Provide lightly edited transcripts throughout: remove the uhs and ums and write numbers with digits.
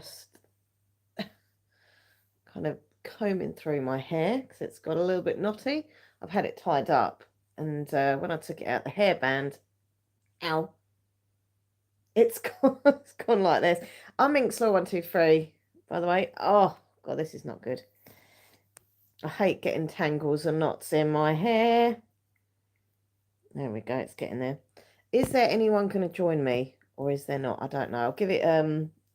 just kind of combing through my hair because it's got a little bit knotty. I've had it tied up, and when I took it out the hairband, ow, it's gone like this. I'm Minxlaw123, by the way. Oh god, this is not good. I hate getting tangles and knots in my hair. There we go, it's getting there. Is there anyone going to join me, or is there not? I don't know. I'll give it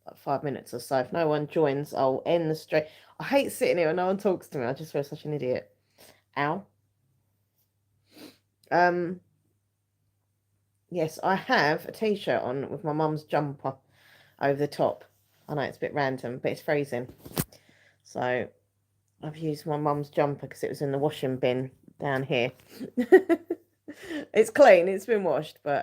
like 5 minutes or so. If no one joins, I'll end the stream. I hate sitting here and no one talks to me. I just feel such an idiot. Ow. Yes, I have a t-shirt on with my mum's jumper over the top. I know it's a bit random, but it's freezing. So I've used my mum's jumper because it was in the washing bin down here. It's clean, it's been washed, but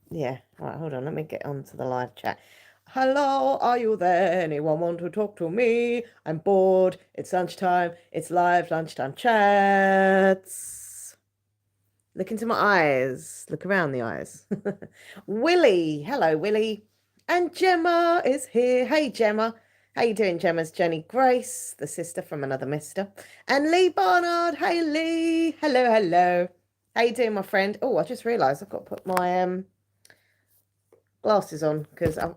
yeah. All right, hold on, let me get on to the live chat. Hello, are you there? Anyone want to talk to me? I'm bored. It's lunchtime. It's live lunchtime chats. Look into my eyes. Look around the eyes. Willie. Hello, Willie. And Gemma is here. Hey, Gemma. How you doing, Gemma's Jenny Grace, the sister from another mister. And Lee Barnard. Hey, Lee. Hello, hello. How you doing, my friend? Oh, I just realised I've got to put my glasses on because I'm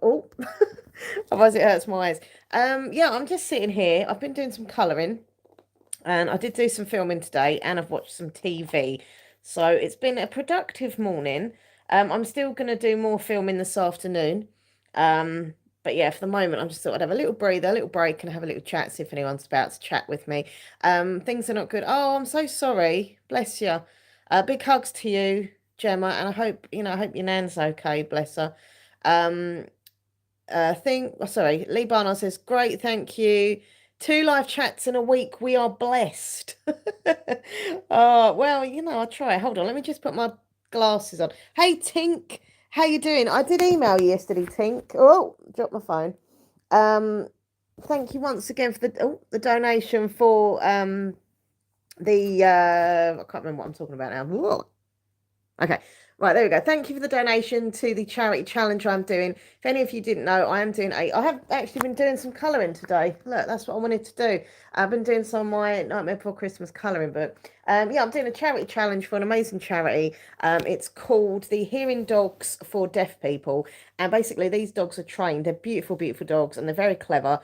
otherwise it hurts my eyes. Yeah, I'm just sitting here. I've been doing some colouring, and I did do some filming today, and I've watched some TV. So it's been a productive morning. I'm still going to do more filming this afternoon. But yeah, for the moment, I'm just thought I'd have a little breather, a little break, and have a little chat, see if anyone's about to chat with me. Things are not good. Oh, I'm so sorry. Bless you. Big hugs to you, Gemma, and I hope your nan's okay. Bless her. Sorry, Lee Barnard says, great, thank you. 2 live chats in a week. We are blessed. Oh, well, I'll try. Hold on, let me just put my glasses on. Hey, Tink, how you doing? I did email you yesterday, Tink. Oh, dropped my phone. Thank you once again for the donation for I can't remember what I'm talking about now. Whoa. Okay, right, there we go. Thank you for the donation to the charity challenge I'm doing. If any of you didn't know, I have actually been doing some colouring today. Look, that's what I wanted to do. I've been doing some of my Nightmare Before Christmas colouring book. Yeah, I'm doing a charity challenge for an amazing charity. It's called the Hearing Dogs for Deaf People. And basically, these dogs are trained. They're beautiful, beautiful dogs, and they're very clever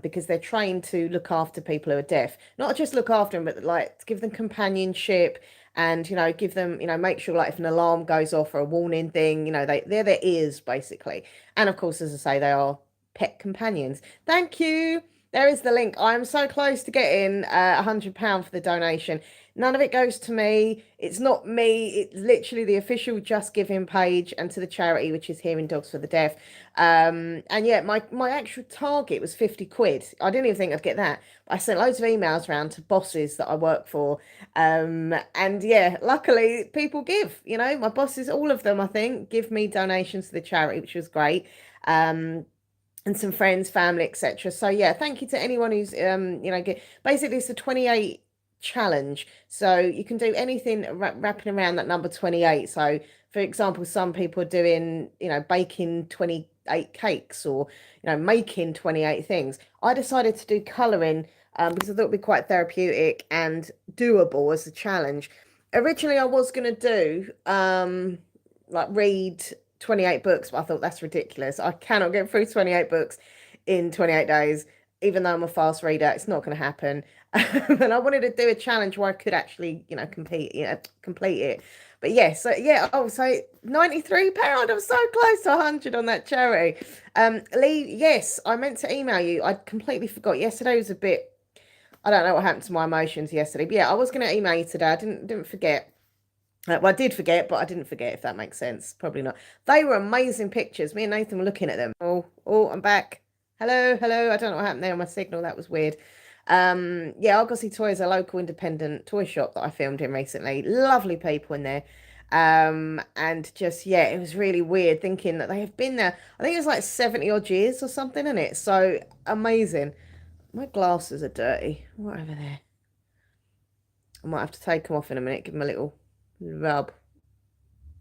because they're trained to look after people who are deaf. Not just look after them, but like to give them companionship, and give them, make sure like if an alarm goes off or a warning thing, they're their ears basically. And of course, as I say, they are pet companions. Thank you. There is the link. I'm so close to getting £100 for the donation. None of it goes to me. It's not me. It's literally the official Just Giving page and to the charity, which is Hearing Dogs for the Deaf. And yeah, my actual target was 50 quid. I didn't even think I'd get that. But I sent loads of emails around to bosses that I work for. And yeah, luckily people give, my bosses, all of them, I think, give me donations to the charity, which was great. And some friends, family, etc. So yeah, thank you to anyone who's basically it's a 28 challenge, so you can do anything wrapping around that number 28. So for example, some people are doing baking 28 cakes, or making 28 things. I decided to do colouring because I thought it'd be quite therapeutic and doable as a challenge. Originally I was going to do like read 28 books, but I thought that's ridiculous. I cannot get through 28 books in 28 days, even though I'm a fast reader. It's not going to happen. And I wanted to do a challenge where I could actually, complete it. But yes, so yeah, so £93. I'm so close to 100 on that charity. Lee, yes, I meant to email you. I completely forgot. Yesterday was a bit, I don't know what happened to my emotions yesterday. But yeah, I was going to email you today. I didn't forget. Well, I did forget, but I didn't forget, if that makes sense. Probably not. They were amazing pictures. Me and Nathan were looking at them. Oh, I'm back. Hello. I don't know what happened there on my signal. That was weird. Yeah, Argosy Toys, a local independent toy shop that I filmed in recently. Lovely people in there. And just, yeah, it was really weird thinking that they have been there. I think it was like 70 odd years or something, isn't it? So amazing. My glasses are dirty. What over there? I might have to take them off in a minute, give them a little rub.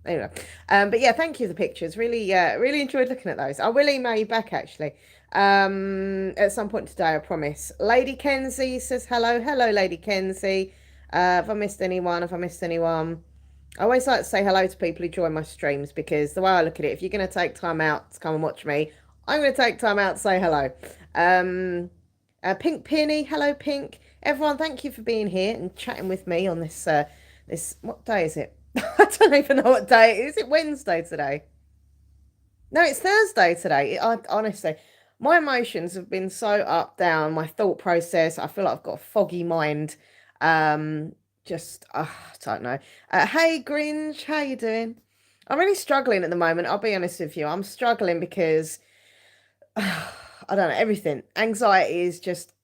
Anyway, but yeah, thank you for the pictures. Really enjoyed looking at those. I will email you back actually. At some point today, I promise. Lady Kenzie says hello. Hello, Lady Kenzie. If I missed anyone, if I missed anyone, I always like to say hello to people who join my streams because the way I look at it, if you're going to take time out to come and watch me, I'm going to take time out to say hello. Pink Peony, hello, Pink. Everyone, thank you for being here and chatting with me on this. What day is it? I don't even know what day it is. Is it Wednesday today? No, it's Thursday today. Honestly, my emotions have been so up, down, my thought process. I feel like I've got a foggy mind. Um, I don't know. Hey, Grinch, how you doing? I'm really struggling at the moment. I'll be honest with you. I'm struggling because I don't know, everything. Anxiety is just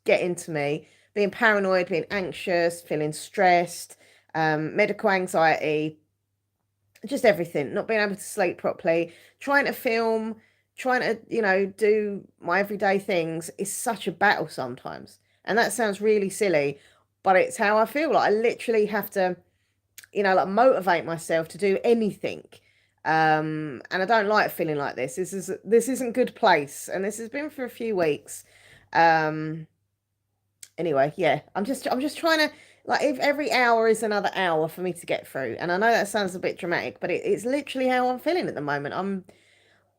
getting to me. Being paranoid, being anxious, feeling stressed, medical anxiety, just everything, not being able to sleep properly, trying to film, trying to, do my everyday things is such a battle sometimes. And that sounds really silly, but it's how I feel. Like I literally have to, like motivate myself to do anything. And I don't like feeling like this. This isn't good place. And this has been for a few weeks. Um, anyway, yeah, I'm just trying to, like, if every hour is another hour for me to get through. And I know that sounds a bit dramatic, but it's literally how I'm feeling at the moment.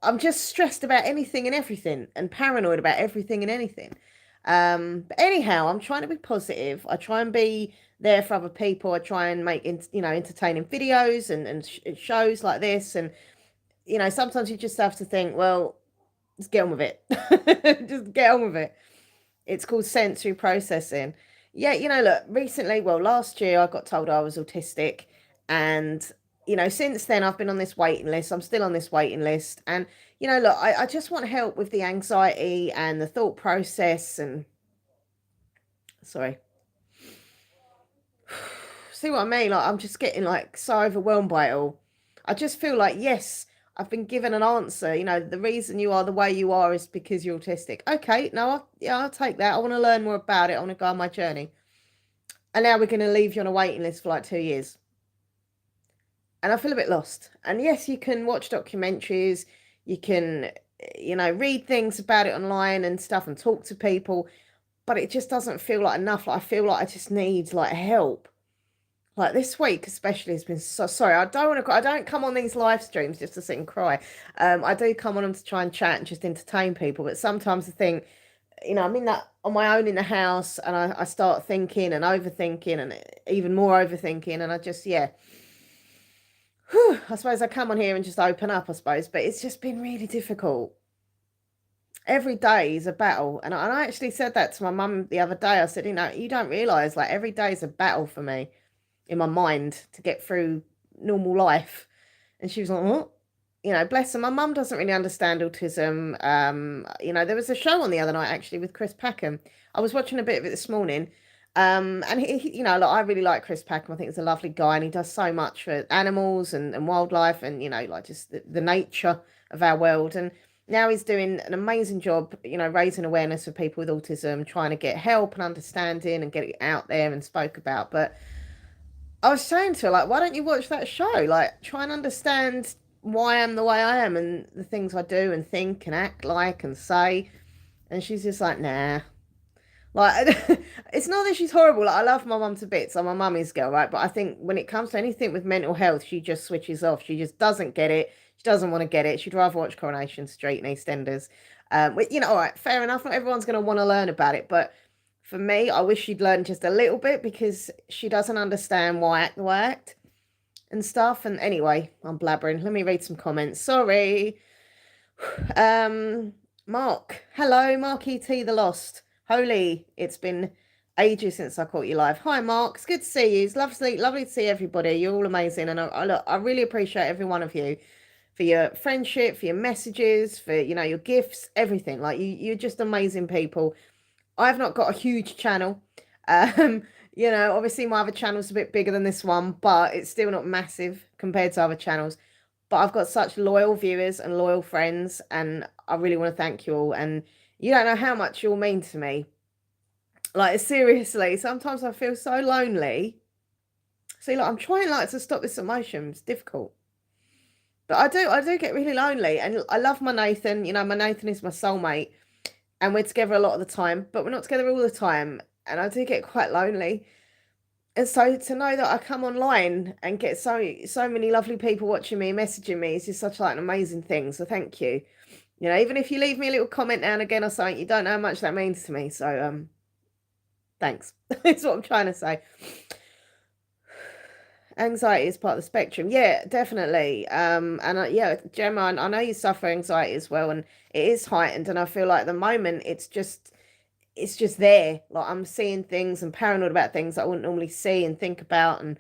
I'm just stressed about anything and everything and paranoid about everything and anything. But anyhow, I'm trying to be positive. I try and be there for other people. I try and make entertaining videos and shows like this. And sometimes you just have to think, well, just get on with it. Just get on with it. It's called sensory processing. Yeah, look, recently, well, last year I got told I was autistic. And, since then I've been on this waiting list. I'm still on this waiting list. And, look, I just want help with the anxiety and the thought process. And, sorry, see what I mean? Like, I'm just getting like so overwhelmed by it all. I just feel like, yes, I've been given an answer. The reason you are the way you are is because you're autistic. Okay, no, yeah, I'll take that. I want to learn more about it. I want to go on my journey. And now we're going to leave you on a waiting list for like 2 years. And I feel a bit lost. And yes, you can watch documentaries, you can, read things about it online and stuff and talk to people, but it just doesn't feel like enough. Like I feel like I just need like help. Like this week especially has been so sorry. I don't want to cry. I don't come on these live streams just to sit and cry. I do come on them to try and chat and just entertain people. But sometimes I think, I'm in that on my own in the house and I start thinking and overthinking and even more overthinking. And I just, yeah. Whew, I suppose I come on here and just open up, I suppose. But it's just been really difficult. Every day is a battle. And I actually said that to my mum the other day. I said, you don't realise like every day is a battle for me in my mind to get through normal life. And she was like, what? Bless her. My mum doesn't really understand autism. There was a show on the other night actually with Chris Packham. I was watching a bit of it this morning. And like, I really like Chris Packham. I think he's a lovely guy and he does so much for animals and wildlife and, like just the nature of our world. And now he's doing an amazing job, raising awareness for people with autism, trying to get help and understanding and get it out there and spoke about. But I was saying to her, like, why don't you watch that show? Like, try and understand why I am the way I am and the things I do and think and act like and say. And she's just like, nah. Like, it's not that she's horrible. Like, I love my mum to bits. I'm my mummy's girl, right? But I think when it comes to anything with mental health, she just switches off. She just doesn't get it. She doesn't want to get it. She'd rather watch Coronation Street and EastEnders. All right, fair enough. Not everyone's going to want to learn about it, but for me, I wish she'd learned just a little bit because she doesn't understand why I act the way I act and stuff. And anyway, I'm blabbering. Let me read some comments. Sorry. Mark. Hello, Mark E.T. the Lost. Holy, it's been ages since I caught you live. Hi, Mark. It's good to see you. It's lovely to see everybody. You're all amazing. And I really appreciate every one of you for your friendship, for your messages, for, your gifts, everything. Like, you're just amazing people. I've not got a huge channel. Obviously my other channel's a bit bigger than this one, but it's still not massive compared to other channels. But I've got such loyal viewers and loyal friends, and I really want to thank you all. And you don't know how much you all mean to me. Like, seriously, sometimes I feel so lonely. See, like, I'm trying, like, to stop this emotion. It's difficult. But I do get really lonely, and I love my Nathan. You know, my Nathan is my soulmate, and we're together a lot of the time, but we're not together all the time, and I do get quite lonely. And so to know that I come online and get so many lovely people watching me, messaging me, is just such like an amazing thing. So thank you. You know, even if you leave me a little comment now and again or something, you don't know how much that means to me. So thanks. That's what I'm trying to say. Anxiety is part of the spectrum. Yeah, definitely. And yeah, Gemma, I know you suffer anxiety as well, and it is heightened. And I feel like at the moment it's just there. Like I'm seeing things and paranoid about things I wouldn't normally see and think about, and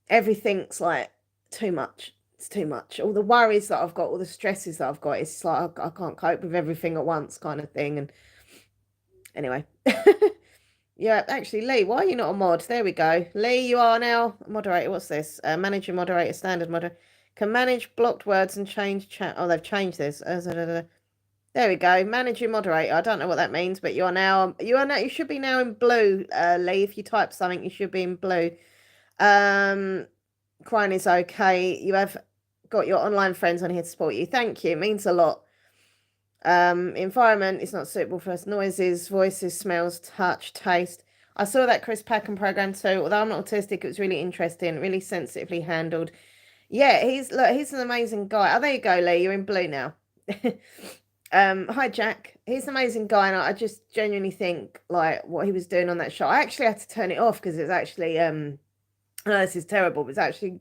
everything's like too much. It's too much. All the worries that I've got, all the stresses that I've got, it's like I can't cope with everything at once, kind of thing. And anyway. Yeah, actually, Lee, why are you not a mod? There we go. Lee, you are now a moderator. What's this? Manager, moderator, standard moderator. Can manage blocked words and change chat. Oh, they've changed this. There we go. Manager, moderator. I don't know what that means, but you should be now in blue, Lee. If you type something, you should be in blue. Crying is okay. You have got your online friends on here to support you. Thank you. It means a lot. Environment is not suitable for us. Noises, voices, smells, touch, taste. I saw that Chris Packham program too. Although I'm not autistic, it was really interesting, really sensitively handled. Yeah, he's an amazing guy. Oh, there you go, Lee. You're in blue now. Hi Jack. He's an amazing guy, and I just genuinely think like what he was doing on that show. I actually had to turn it off because it's actually I know this is terrible, but it's actually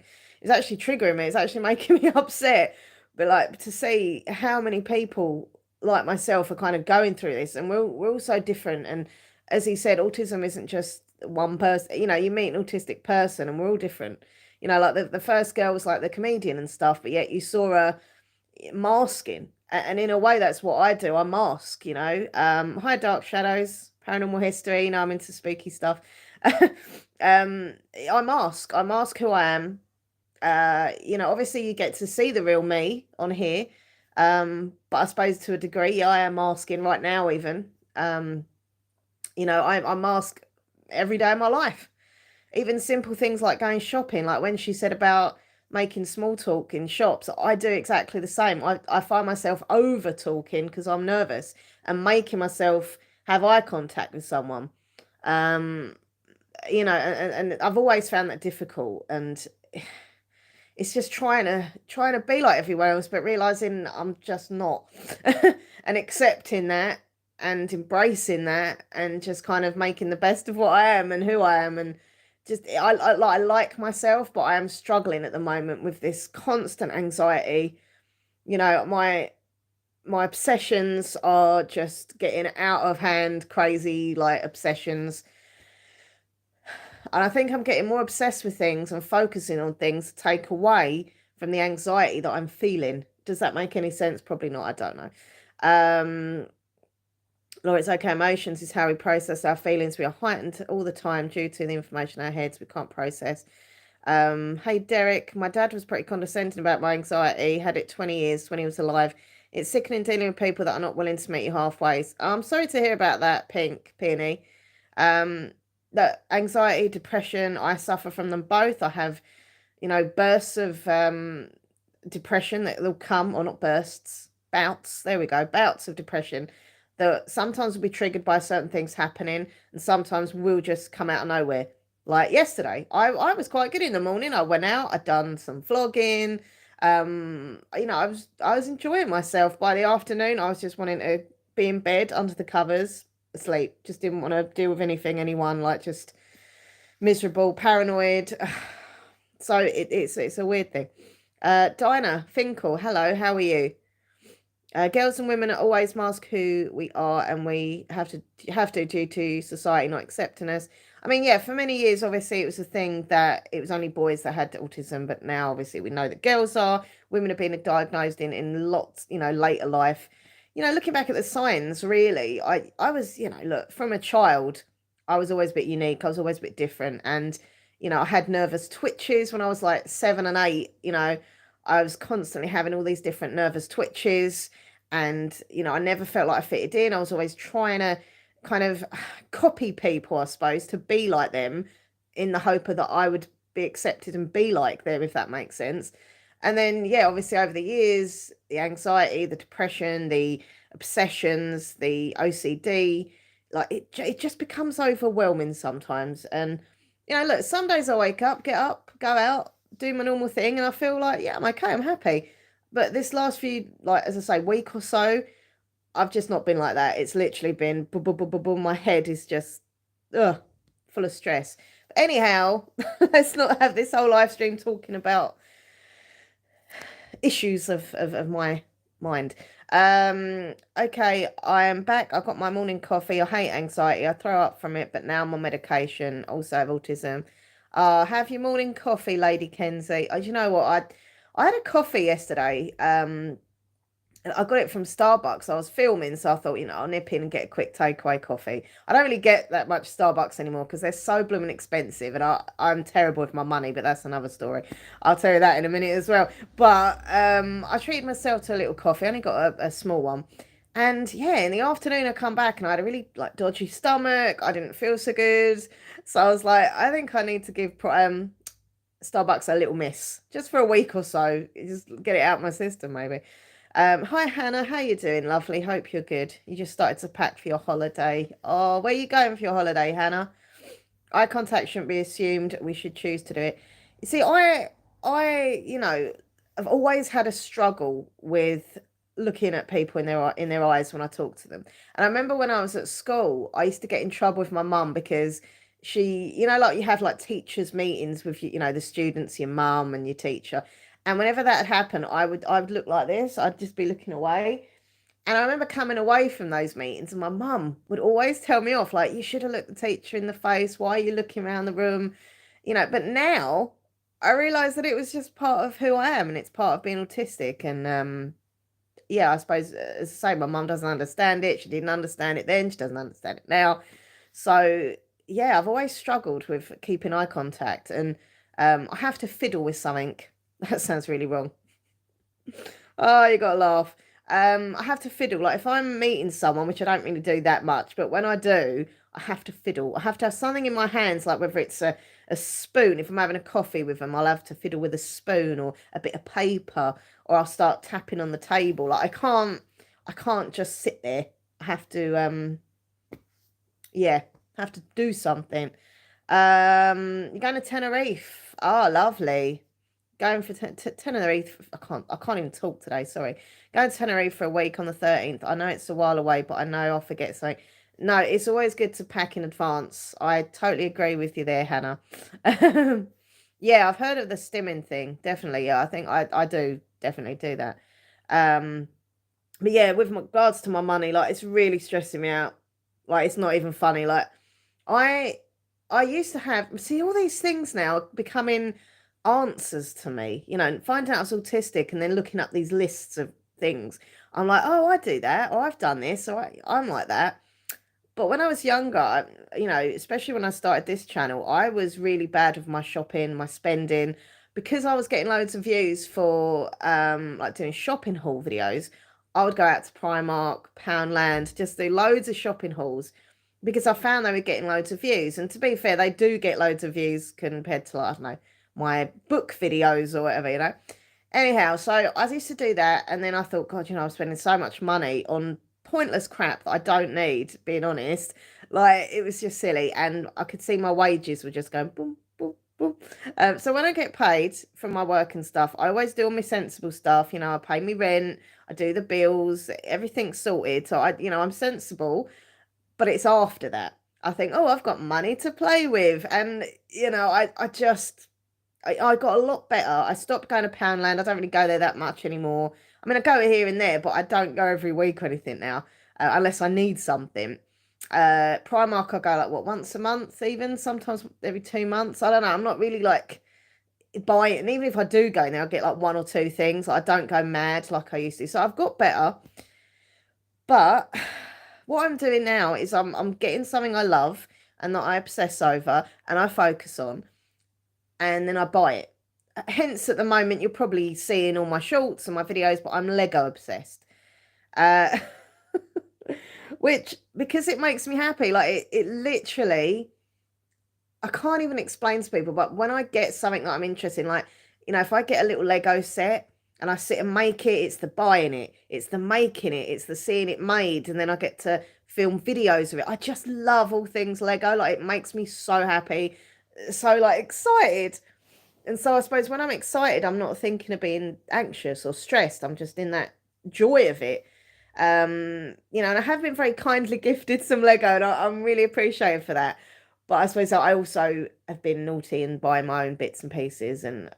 triggering me. It's actually making me upset. But like to see how many people like myself are kind of going through this, and we're all so different. And as he said, autism isn't just one person. You know, you meet an autistic person, and we're all different. You know, like the first girl was like the comedian and stuff, but yet you saw her masking, and in a way, that's what I do. I mask. You know, hi Dark Shadows, Paranormal History. You know, I'm into spooky stuff. I mask who I am. You know, obviously you get to see the real me on here. But I suppose to a degree, yeah, I am masking right now even. You know, I mask every day of my life. Even simple things like going shopping, like when she said about making small talk in shops, I do exactly the same. I find myself over talking because I'm nervous and making myself have eye contact with someone. Um, you know, and I've always found that difficult, and it's just trying to be like everyone else, but realizing I'm just not, and accepting that and embracing that and just kind of making the best of what I am and who I am. And just I like myself, but I am struggling at the moment with this constant anxiety. You know, my obsessions are just getting out of hand, crazy like obsessions. And I think I'm getting more obsessed with things and focusing on things to take away from the anxiety that I'm feeling. Does that make any sense? Probably not. I don't know. Laura, it's okay. Emotions is how we process our feelings. We are heightened all the time due to the information in our heads we can't process. Hey, Derek, my dad was pretty condescending about my anxiety. Had it 20 years when he was alive. It's sickening dealing with people that are not willing to meet you halfway. I'm sorry to hear about that, Peony. Um, that anxiety, depression, I suffer from them both. I have, you know, bursts of depression that will come, or not bursts, bouts. There we go, bouts of depression that sometimes will be triggered by certain things happening, and sometimes will just come out of nowhere. Like yesterday, I was quite good in the morning. I went out, I'd done some vlogging. You know, I was enjoying myself. By the afternoon, I was just wanting to be in bed under the covers, asleep. Just didn't want to deal with anyone, like just miserable, paranoid. So it's a weird thing. Dinah Finkel, hello, how are you? Girls and women are always mask who we are, and we have to due to society not accepting us. I mean, yeah, for many years, obviously, it was a thing that it was only boys that had autism, but now, obviously, we know that girls are. Women have been diagnosed in lots, you know, later life. You know, looking back at the signs, really, I was, you know, look, from a child, I was always a bit unique. I was always a bit different, and you know, I had nervous twitches when I was like 7 and 8. You know, I was constantly having all these different nervous twitches, and you know, I never felt like I fitted in. I was always trying to kind of copy people, I suppose, to be like them in the hope that I would be accepted and be like them, if that makes sense. And then, yeah, obviously over the years, the anxiety, the depression, the obsessions, the OCD, like it just becomes overwhelming sometimes. And, look, some days I wake up, get up, go out, do my normal thing, and I feel like, yeah, I'm okay, I'm happy. But this last few, like, as I say, week or so, I've just not been like that. It's literally been boom, boom, boom, boom, boom. My head is just, ugh, full of stress. But anyhow, let's not have this whole live stream talking about issues of my mind. Okay, I am back. I got my morning coffee. I hate anxiety. I throw up from it, but now I'm on medication. Also have autism. Have your morning coffee, Lady Kenzie. You know what? I had a coffee yesterday. I got it from Starbucks. I was filming, so I thought, I'll nip in and get a quick takeaway coffee. I don't really get that much Starbucks anymore because they're so blooming expensive, and I'm terrible with my money, but that's another story. I'll tell you that in a minute as well. But I treated myself to a little coffee. I only got a small one. And yeah, in the afternoon I come back and I had a really like dodgy stomach. I didn't feel so good. So I was like, I think I need to give Starbucks a little miss just for a week or so. Just get it out of my system maybe. Hi Hannah, how you doing, lovely? Hope you're good. You just started to pack for your holiday. Oh, where are you going for your holiday, Hannah? Eye contact shouldn't be assumed. We should choose to do it. You see, I've always had a struggle with looking at people in their eyes when I talk to them. And I remember when I was at school, I used to get in trouble with my mum because she, like you have like teachers meetings with the students, your mum and your teacher. And whenever that had happened, I would look like this. I'd just be looking away. And I remember coming away from those meetings, and my mum would always tell me off, like, you should have looked the teacher in the face. Why are you looking around the room? But now I realise that it was just part of who I am, and it's part of being autistic. And yeah, I suppose, as I say, my mum doesn't understand it. She didn't understand it then. She doesn't understand it now. So yeah, I've always struggled with keeping eye contact, and I have to fiddle with something. That sounds really wrong. Oh, you gotta laugh. I have to fiddle. Like if I'm meeting someone, which I don't really do that much, but when I do, I have to fiddle. I have to have something in my hands, like whether it's a spoon. If I'm having a coffee with them, I'll have to fiddle with a spoon or a bit of paper, or I'll start tapping on the table. Like I can't just sit there. I have to, yeah, have to do something. You're going to Tenerife. Oh, lovely. Going for Tenerife. I can't even talk today. Sorry. Going to Tenerife for a week on the 13th. I know it's a while away, but I know I'll forget something. No, it's always good to pack in advance. I totally agree with you there, Hannah. Yeah, I've heard of the stimming thing. Definitely. Yeah, I think I do definitely do that. Um, but yeah, with regards to my money, like it's really stressing me out. Like it's not even funny. Like I I used to have see all these things now becoming answers to me, finding out I was autistic and then looking up these lists of things. I'm like, oh, I do that, or I've done this, or I'm like that. But when I was younger, especially when I started this channel, I was really bad with my shopping, my spending, because I was getting loads of views for like doing shopping haul videos. I would go out to Primark, Poundland, just do loads of shopping hauls because I found they were getting loads of views. And to be fair, they do get loads of views compared to, like, I don't know, my book videos or whatever. Anyhow, so I used to do that, and then I thought, God, I'm spending so much money on pointless crap that I don't need, being honest. Like, it was just silly, and I could see my wages were just going boom, boom, boom. So when I get paid from my work and stuff, I always do all my sensible stuff. I pay me rent, I do the bills, everything's sorted. So I'm sensible, but it's after that. I think, oh, I've got money to play with. And, I got a lot better. I stopped going to Poundland. I don't really go there that much anymore. I mean, I go here and there, but I don't go every week or anything now, unless I need something. Primark, I go like, what, once a month even, sometimes every 2 months. I don't know. I'm not really like buying. And even if I do go now, I get like one or two things. I don't go mad like I used to. So I've got better. But what I'm doing now is I'm getting something I love and that I obsess over and I focus on, and then I buy it. Hence, at the moment, you're probably seeing all my shorts and my videos, but I'm Lego obsessed. Uh, which, because it makes me happy, like it literally, I can't even explain to people, but when I get something that I'm interested in, like, if I get a little Lego set and I sit and make it, it's the buying it, it's the making it, it's the seeing it made, and then I get to film videos of it. I just love all things Lego. Like, it makes me so happy, so like excited. And so I suppose when I'm excited, I'm not thinking of being anxious or stressed. I'm just in that joy of it. And I have been very kindly gifted some Lego, and I'm really appreciative for that. But I suppose I also have been naughty and buying my own bits and pieces. And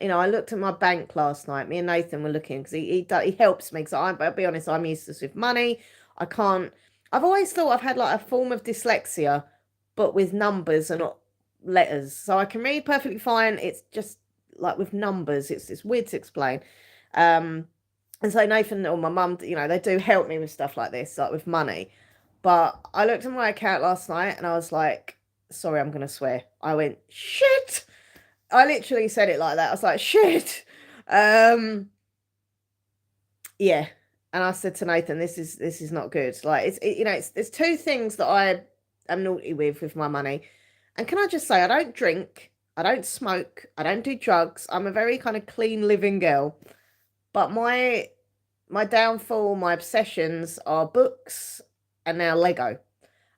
I looked at my bank last night. Me and Nathan were looking because he helps me. Because I'll be honest, I'm useless with money. I can't. I've always thought I've had like a form of dyslexia, but with numbers and not letters. So I can read perfectly fine. It's just like with numbers, it's weird to explain. And so Nathan or my mum, they do help me with stuff like this, like with money. But I looked at my account last night and I was like, sorry, I'm going to swear. I went, shit. I literally said it like that. I was like, shit. Yeah. And I said to Nathan, this is not good. Like, there's two things that I am naughty with my money. And can I just say, I don't drink, I don't smoke, I don't do drugs. I'm a very kind of clean living girl. But my downfall, my obsessions are books and now Lego.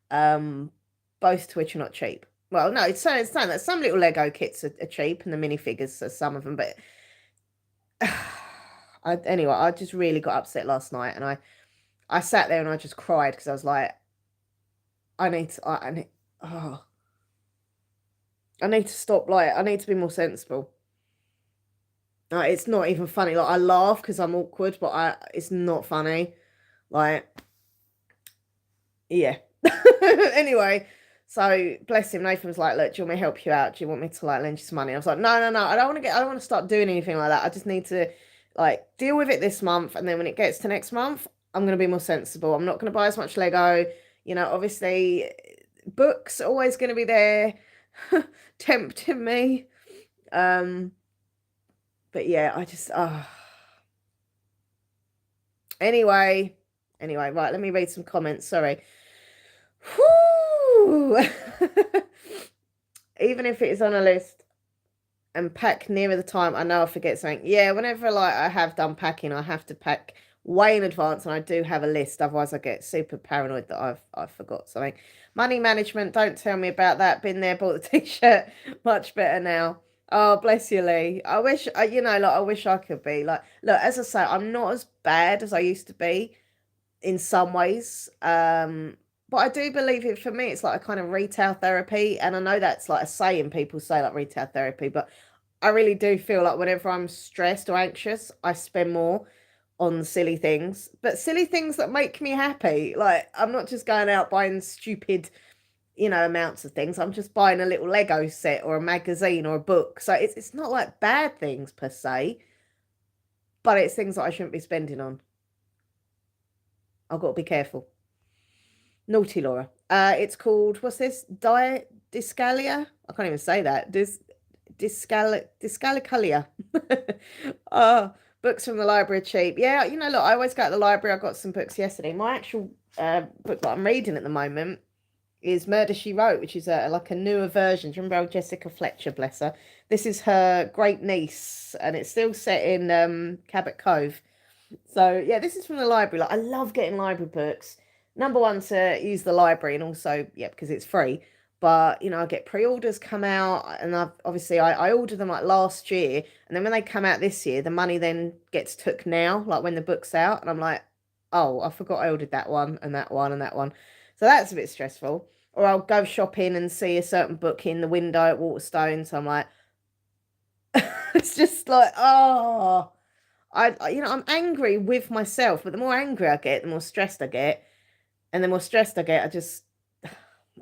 Both to which are not cheap. Well, no, it's saying that some little Lego kits are cheap and the minifigures are some of them, but anyway, I just really got upset last night, and I sat there and I just cried because I was like, I need to stop. Like, I need to be more sensible. Like, it's not even funny. Like, I laugh because I'm awkward, but it's not funny. Like, yeah. Anyway, so bless him. Nathan was like, look, do you want me to help you out? Do you want me to like lend you some money? I was like, no. I don't want to start doing anything like that. I just need to like deal with it this month. And then when it gets to next month, I'm going to be more sensible. I'm not going to buy as much Lego. Obviously books are always going to be there tempting me. But yeah, I just, anyway, right, let me read some comments. Sorry. Whoo! Even if it is on a list and pack nearer the time, I know I'll forget something. Yeah, whenever like I have done packing, I have to pack way in advance, and I do have a list. Otherwise, I get super paranoid that I've forgot something. Money management, don't tell me about that. Been there, bought the t-shirt. Much better now. Oh, bless you, Lee. I wish, I wish I could be like, look, as I say, I'm not as bad as I used to be in some ways. But I do believe it, for me, it's like a kind of retail therapy. And I know that's like a saying, people say like retail therapy, but I really do feel like whenever I'm stressed or anxious, I spend more on silly things, but silly things that make me happy. Like, I'm not just going out buying stupid, amounts of things. I'm just buying a little Lego set or a magazine or a book. So it's not like bad things per se, but it's things that I shouldn't be spending on. I've got to be careful. Naughty Laura. It's called, what's this? Dyscalculia? I can't even say that. Dyscalculia. Books from the library are cheap. Yeah, look, I always go to the library. I got some books yesterday. My actual book that I'm reading at the moment is Murder, She Wrote, which is like a newer version. Do you remember Jessica Fletcher, bless her? This is her great niece, and it's still set in Cabot Cove. So yeah, this is from the library. Like, I love getting library books. Number one, to use the library, and also, yeah, because it's free. But I get pre-orders come out, and I ordered them like last year, and then when they come out this year, the money then gets took now, like when the book's out, and I'm like, oh, I forgot I ordered that one and that one and that one. So that's a bit stressful. Or I'll go shopping and see a certain book in the window at Waterstone, so I'm like, it's just like, oh, I'm angry with myself, but the more angry I get, the more stressed I get, and the more stressed I get,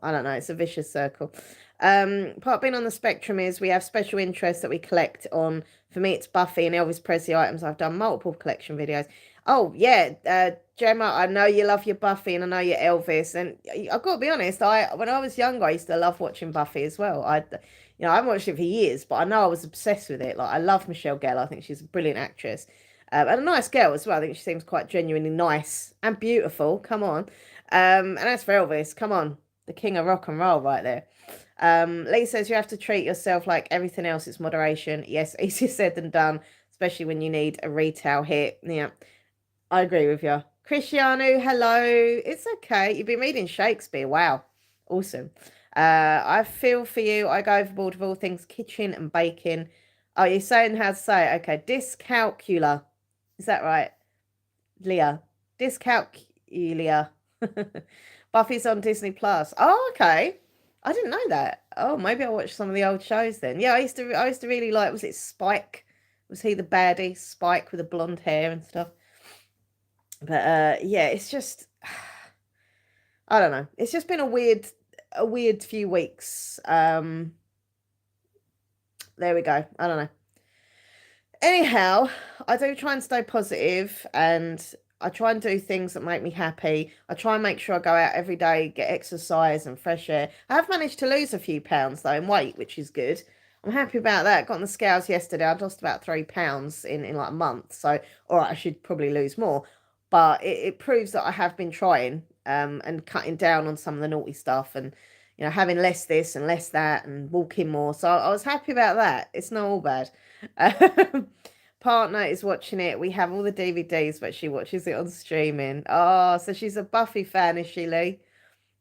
I don't know, it's a vicious circle. Part of being on the spectrum is we have special interests that we collect on. For me, it's Buffy and Elvis Presley items. I've done multiple collection videos. Oh, yeah, Gemma, I know you love your Buffy and I know your Elvis. And I've got to be honest, when I was younger, I used to love watching Buffy as well. I haven't watched it for years, but I know I was obsessed with it. Like, I love Michelle Gellar. I think she's a brilliant actress. And a nice girl as well. I think she seems quite genuinely nice and beautiful. Come on. And as for Elvis, come on. The king of rock and roll right there. Lee says you have to treat yourself like everything else. It's moderation. Yes, easier said than done, especially when you need a retail hit. Yeah, I agree with you. Cristiano, hello. It's okay. You've been reading Shakespeare. Wow. Awesome. I feel for you. I go overboard with all things kitchen and baking. Oh, you're saying how to say it. Okay. Dyscalculia. Is that right? Leah. Dyscalculia. Buffy's on Disney Plus. Oh, okay. I didn't know that. Oh, maybe I'll watch some of the old shows then. Yeah, I used to really like, was it Spike? Was he the baddie? Spike with the blonde hair and stuff. But yeah, it's just I don't know. It's just been a weird few weeks. There we go. I don't know. Anyhow, I do try and stay positive and I try and do things that make me happy. I try and make sure I go out every day, get exercise and fresh air. I have managed to lose a few pounds though in weight, which is good. I'm happy about that. Got on the scales yesterday. I'd lost about 3 pounds in like a month. So, all right, I should probably lose more. But it proves that I have been trying and cutting down on some of the naughty stuff and, having less this and less that and walking more. So I was happy about that. It's not all bad. Partner is watching it. We have all the DVDs, but she watches it on streaming. Oh, so she's a Buffy fan, is she, Lee?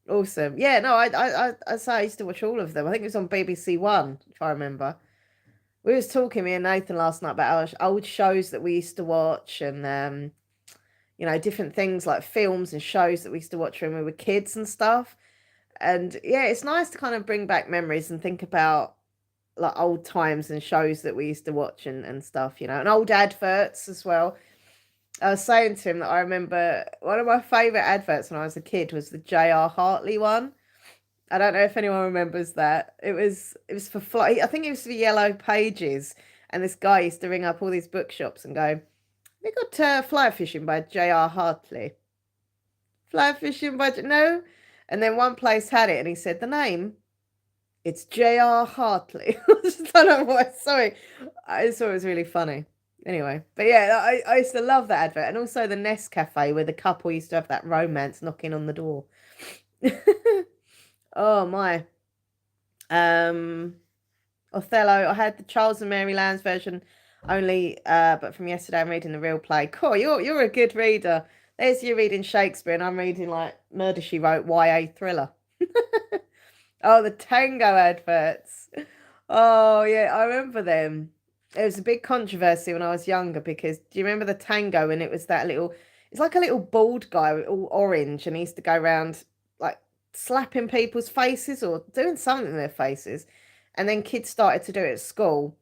Awesome. Yeah, no, I say I used to watch all of them. I think it was on BBC One, if I remember. We was talking, me and Nathan, last night about our old shows that we used to watch and different things like films and shows that we used to watch when we were kids and stuff. And yeah, it's nice to kind of bring back memories and think about like old times and shows that we used to watch and stuff, and old adverts as well. I was saying to him that I remember one of my favourite adverts when I was a kid was the J.R. Hartley one. I don't know if anyone remembers that. It was for fly. I think it was for Yellow Pages, and this guy used to ring up all these bookshops and go, "They got Fly Fishing by J.R. Hartley. Fly Fishing by no," and then one place had it, and he said the name. It's J.R. Hartley. I just don't know why. Sorry. I just thought it was really funny. Anyway, but yeah, I used to love that advert. And also the Nest Cafe where the couple used to have that romance knocking on the door. Oh, my. Othello. I had the Charles and Mary Lambs version only, but from yesterday I'm reading the real play. Cool, you're a good reader. There's you reading Shakespeare and I'm reading like Murder, She Wrote, YA thriller. Oh, the Tango adverts. Oh, yeah, I remember them. It was a big controversy when I was younger because do you remember the Tango? And it was that little, it's like a little bald guy, all orange, and he used to go around like slapping people's faces or doing something in their faces. And then kids started to do it at school.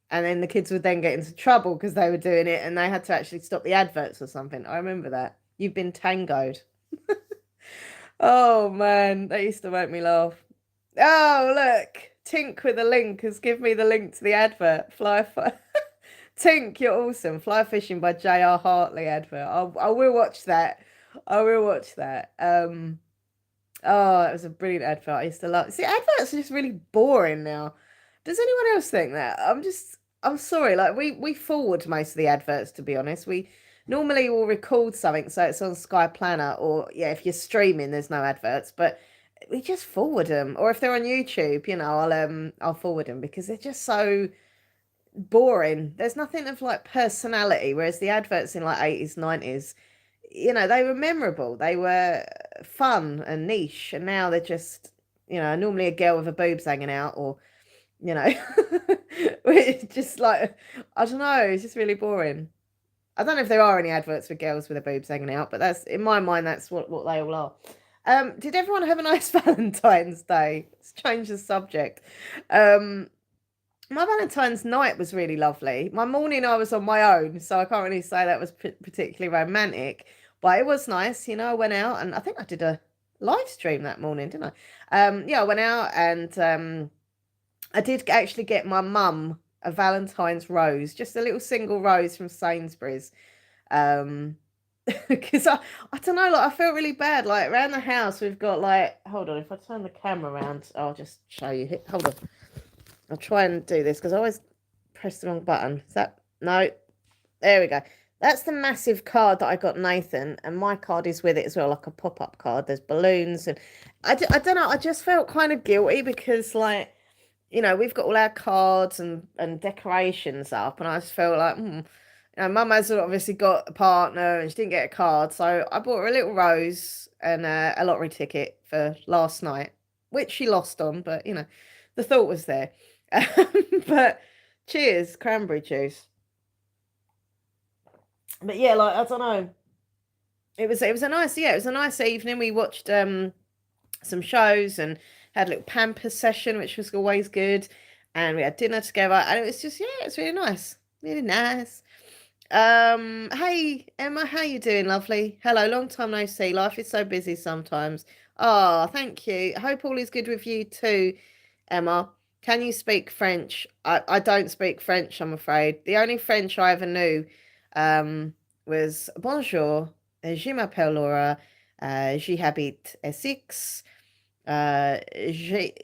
And then the kids would then get into trouble because they were doing it and they had to actually stop the adverts or something. I remember that. You've been tangoed. Oh, man, that used to make me laugh. Oh, look. Tink with a link has given me the link to the advert. Tink, you're awesome. Fly Fishing by J.R. Hartley advert. I will watch that. I will watch that. Oh, it was a brilliant advert. I used to love. See, adverts are just really boring now. Does anyone else think that? I'm sorry. Like we forward most of the adverts, to be honest. We normally will record something so it's on Sky Planner, or yeah, if you're streaming, there's no adverts, but we just forward them. Or if they're on YouTube, I'll forward them because they're just so boring. There's nothing of like personality, whereas the adverts in like 80s, 90s, they were memorable. They were fun and niche, and now they're just, normally a girl with her boobs hanging out, or you know, just like I don't know, it's just really boring. I don't know if there are any adverts for girls with their boobs hanging out, but that's in my mind that's what they all are. Did everyone have a nice Valentine's Day? Let's change the subject. My Valentine's night was really lovely. My morning I was on my own, so I can't really say that was particularly romantic, but it was nice. I went out and I think I did a live stream that morning, didn't I? Yeah, I went out and I did actually get my mum a Valentine's rose, just a little single rose from Sainsbury's. Because I don't know, like I feel really bad. Like around the house, we've got like, hold on, if I turn the camera around, I'll just show you. Hold on, I'll try and do this because I always press the wrong button. Is that no? There we go. That's the massive card that I got Nathan, and my card is with it as well, like a pop-up card. There's balloons, and I don't know. I just felt kind of guilty because, like, we've got all our cards and decorations up, and I just felt like, Mum has obviously got a partner, and she didn't get a card, so I bought her a little rose and a lottery ticket for last night, which she lost on, but the thought was there. But cheers, cranberry juice. But yeah, like I don't know. It was a nice, yeah, it was a nice evening. We watched some shows and had a little pamper session, which was always good. And we had dinner together, and it was just, yeah, it's really nice, really nice. Hey Emma, how you doing, lovely? Hello, long time no see. Life is so busy sometimes. Oh, thank you. I hope all is good with you too, Emma. Can you speak French? I don't speak French, I'm afraid. The only French I ever knew was bonjour, je m'appelle Laura, j'habite Essex, what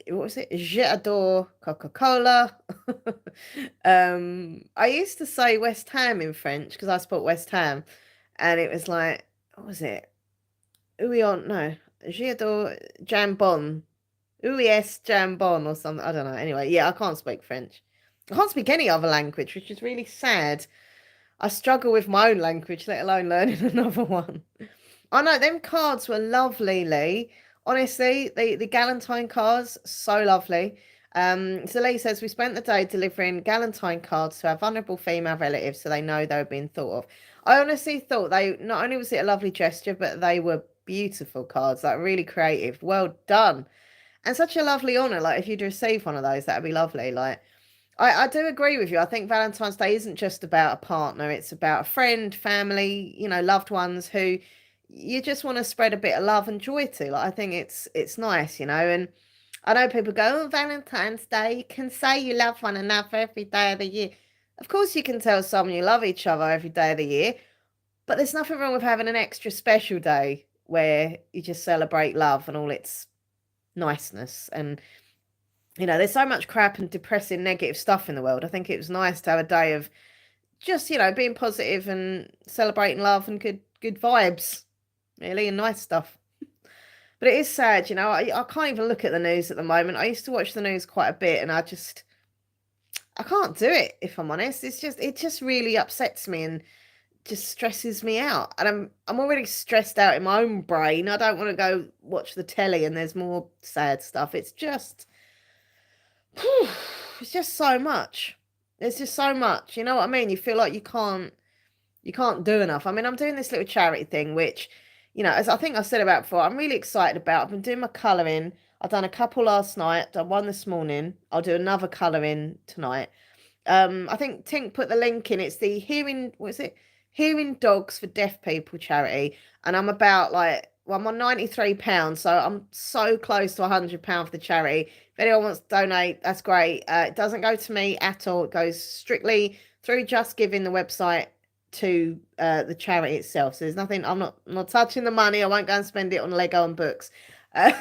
was it? J'adore Coca-Cola. I used to say West Ham in French because I spoke West Ham, and it was like, what was it? Oui, no, j'adore jambon. Yes, jambon or something. I don't know. Anyway, yeah, I can't speak French. I can't speak any other language, which is really sad. I struggle with my own language, let alone learning another one. I know them cards were lovely, Lee. Honestly, the Valentine cards, so lovely. So Lee says we spent the day delivering Valentine cards to our vulnerable female relatives so they know they were being thought of. I honestly thought they not only was it a lovely gesture, but they were beautiful cards, like really creative. Well done. And such a lovely honour. Like if you'd receive one of those, that'd be lovely. Like I do agree with you. I think Valentine's Day isn't just about a partner, it's about a friend, family, loved ones who you just want to spread a bit of love and joy to. Like I think it's nice, and I know people go, oh, Valentine's Day, you can say you love one another every day of the year. Of course you can tell someone you love each other every day of the year, but there's nothing wrong with having an extra special day where you just celebrate love and all its niceness. And there's so much crap and depressing negative stuff in the world. I think it was nice to have a day of just, being positive and celebrating love and good vibes, really, and nice stuff. But it is sad, I can't even look at the news at the moment. I used to watch the news quite a bit, and I can't do it, if I'm honest. It just really upsets me and just stresses me out. And I'm already stressed out in my own brain. I don't want to go watch the telly and there's more sad stuff. It's just so much. There's just so much. You know what I mean? You feel like you can't do enough. I mean, I'm doing this little charity thing, which, as I think I said about before, I'm really excited about. I've been doing my colouring. I've done a couple last night, done one this morning. I'll do another colouring tonight. I think Tink put the link in. It's the what is it? Hearing Dogs for Deaf People charity. And I'm about like, well, I'm on £93, so I'm so close to £100 for the charity. If anyone wants to donate, that's great. It doesn't go to me at all. It goes strictly through Just Giving, the website, to the charity itself. So there's nothing. I'm not touching the money. I won't go and spend it on Lego and books. Uh,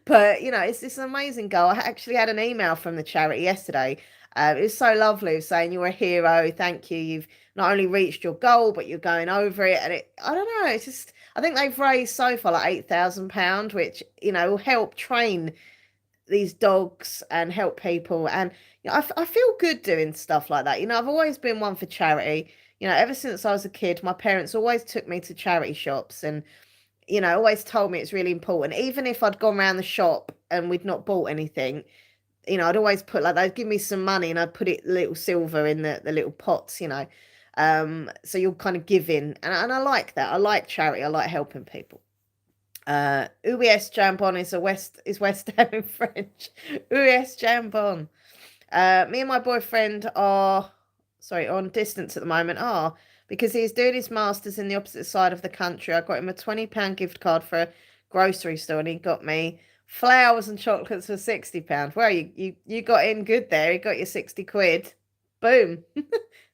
but it's an amazing goal. I actually had an email from the charity yesterday. It was so lovely, saying you're a hero. Thank you. You've not only reached your goal, but you're going over it. And I don't know. It's just I think they've raised so far like £8,000, which will help train these dogs and help people. And I feel good doing stuff like that. I've always been one for charity. Ever since I was a kid, my parents always took me to charity shops and always told me it's really important. Even if I'd gone around the shop and we'd not bought anything, I'd always put like they'd give me some money and I'd put it little silver in the little pots. So you're kind of giving, and I like that. I like charity. I like helping people. Ouest jambon is West Ham in French. Ouest jambon. Me and my boyfriend are on distance at the moment. Because he's doing his masters in the opposite side of the country. I got him a £20 gift card for a grocery store, and he got me flowers and chocolates for £60. Well, you got in good there. You got your 60 quid. Boom.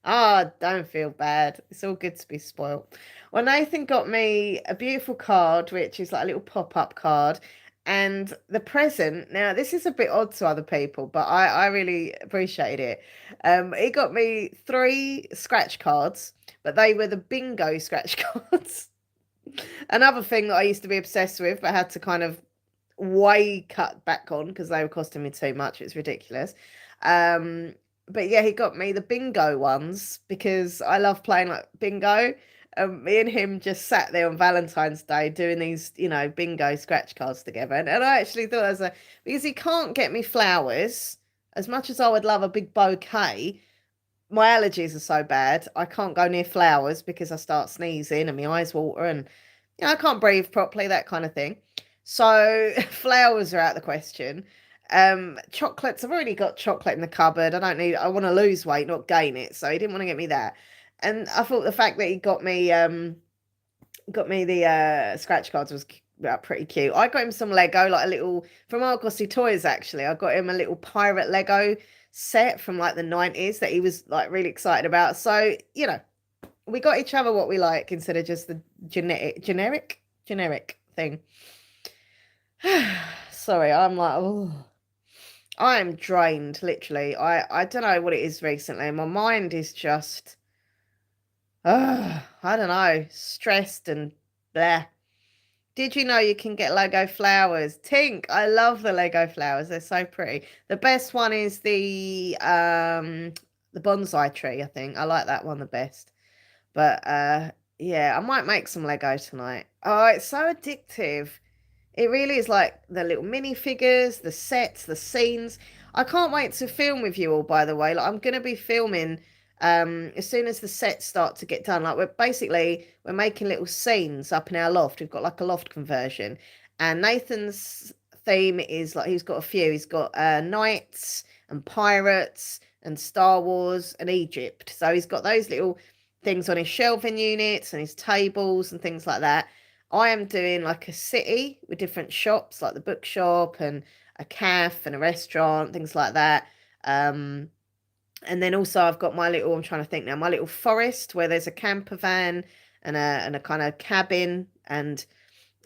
Don't feel bad. It's all good to be spoilt. Well, Nathan got me a beautiful card, which is like a little pop-up card. And the present, now this is a bit odd to other people, but I really appreciated it. He got me 3 scratch cards, but they were the bingo scratch cards. Another thing that I used to be obsessed with, but had to kind of way cut back on because they were costing me too much. It's ridiculous. Um, but yeah, he got me the bingo ones because I love playing like bingo. Me and him just sat there on Valentine's Day doing these, bingo scratch cards together. And I actually thought as a because he can't get me flowers as much as I would love a big bouquet. My allergies are so bad, I can't go near flowers because I start sneezing and my eyes water and I can't breathe properly, that kind of thing. So flowers are out the question. Chocolates, I've already got chocolate in the cupboard. I want to lose weight, not gain it. So he didn't want to get me that. And I thought the fact that he got me the scratch cards was pretty cute. I got him some Lego, like a little from Argosy Toys actually. I got him a little pirate Lego set from like the 90s that he was like really excited about. So, we got each other what we like instead of just the generic thing. Sorry, I'm like, oh, I am drained, literally. I don't know what it is recently. My mind is just, I don't know, stressed and blah. Did you know you can get Lego flowers? Tink, I love the Lego flowers. They're so pretty. The best one is the bonsai tree, I think. I like that one the best. But yeah, I might make some Lego tonight. Oh, it's so addictive. It really is like the little minifigures, the sets, the scenes. I can't wait to film with you all, by the way. Like I'm gonna be filming as soon as the sets start to get done. Like we're making little scenes up in our loft. We've got like a loft conversion. And Nathan's theme is like he's got a few. He's got knights and pirates and Star Wars and Egypt. So he's got those little things on his shelving units and his tables and things like that. I am doing like a city with different shops, like the bookshop and a cafe and a restaurant, things like that. And then also I've got my little, I'm trying to think now, my little forest where there's a camper van and a kind of cabin and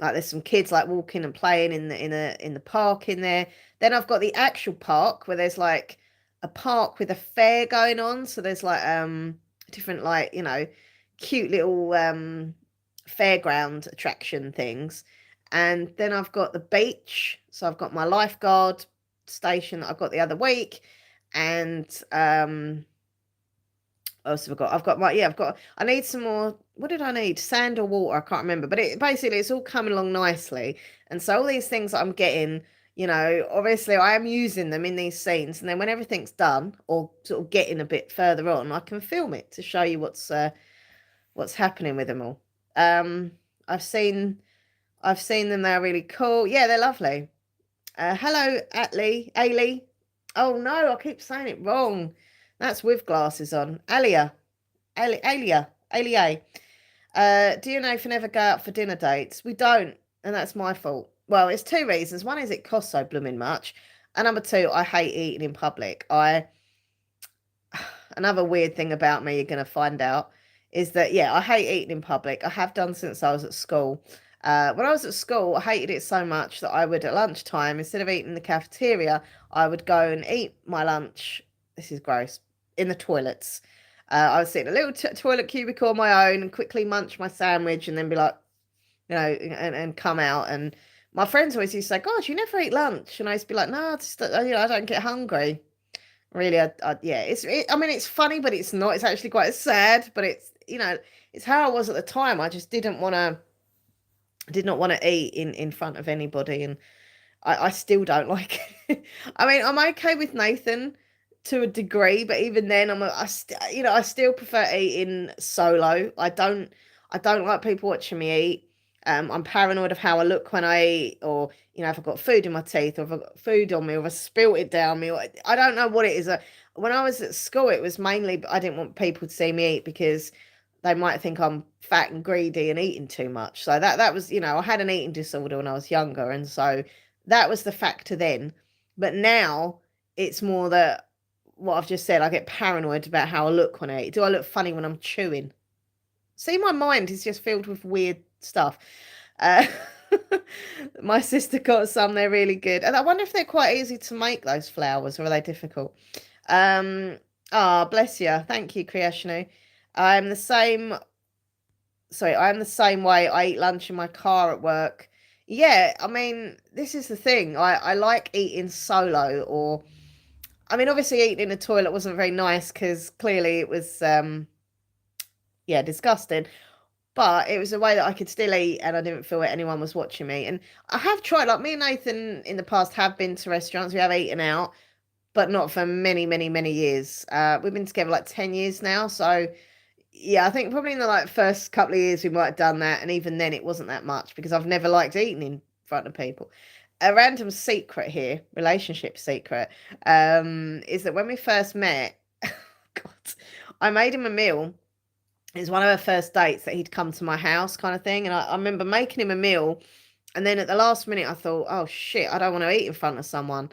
like there's some kids like walking and playing in the park in there. Then I've got the actual park where there's like a park with a fair going on. So there's like different like, cute little fairground attraction things. And then I've got the beach. So I've got my lifeguard station that I got the other week. And what else have I got? I need some more. What did I need? Sand or water? I can't remember. But it's all coming along nicely. And so all these things that I'm getting, obviously I am using them in these scenes. And then when everything's done or sort of getting a bit further on, I can film it to show you what's happening with them all. Um, I've seen them. They're really cool. Yeah, they're lovely. Hello, Ailey. Oh no, I keep saying it wrong. That's with glasses on. Alia. Alia. Do you know if you never go out for dinner dates? We don't, and that's my fault. Well, it's 2 reasons. One is it costs so blooming much. And number 2, I hate eating in public. Another weird thing about me you're gonna find out is that yeah, I hate eating in public. I have done since I was at school. When I was at school, I hated it so much that I would at lunchtime, instead of eating in the cafeteria, I would go and eat my lunch. This is gross. In the toilets. I would sit in a little toilet cubicle on my own and quickly munch my sandwich and then be like, and come out. And my friends always used to say, "God, you never eat lunch," and I used to be like, "No, I don't get hungry." Really, yeah, I mean, it's funny, but it's not. It's actually quite sad, but it's how I was at the time. I just did not want to eat in front of anybody, and I still don't like it. I mean, I'm okay with Nathan to a degree, but even then, I still prefer eating solo. I don't like people watching me eat. I'm paranoid of how I look when I eat, or if I've got food in my teeth, or if I've got food on me, or if I spilt it down me, or I don't know what it is. When I was at school, it was mainly I didn't want people to see me eat because they might think I'm fat and greedy and eating too much. So that was, I had an eating disorder when I was younger, and so that was the factor then. But now it's more that what I've just said, I get paranoid about how I look when I eat. Do I look funny when I'm chewing? See, my mind is just filled with weird stuff. Uh, My sister got some, they're really good. And I wonder if they're quite easy to make, those flowers, or are they difficult? Um, bless you. Thank you, Kriyashnu. I'm the same. Sorry, I'm the same way. I eat lunch in my car at work. Yeah, I mean, this is the thing. I like eating solo, or I mean, obviously eating in the toilet wasn't very nice because clearly it was yeah, disgusting. But it was a way that I could still eat and I didn't feel that anyone was watching me. And I have tried, like me and Nathan in the past have been to restaurants, we have eaten out, but not for many, many, many years. We've been together like 10 years now. So yeah, I think probably in the like first couple of years we might have done that. And even then it wasn't that much because I've never liked eating in front of people. A random secret here, relationship secret, is that when we first met, God, I made him a meal. It was one of our first dates that he'd come to my house, kind of thing. And I remember making him a meal. And then at the last minute, I thought, oh shit, I don't want to eat in front of someone.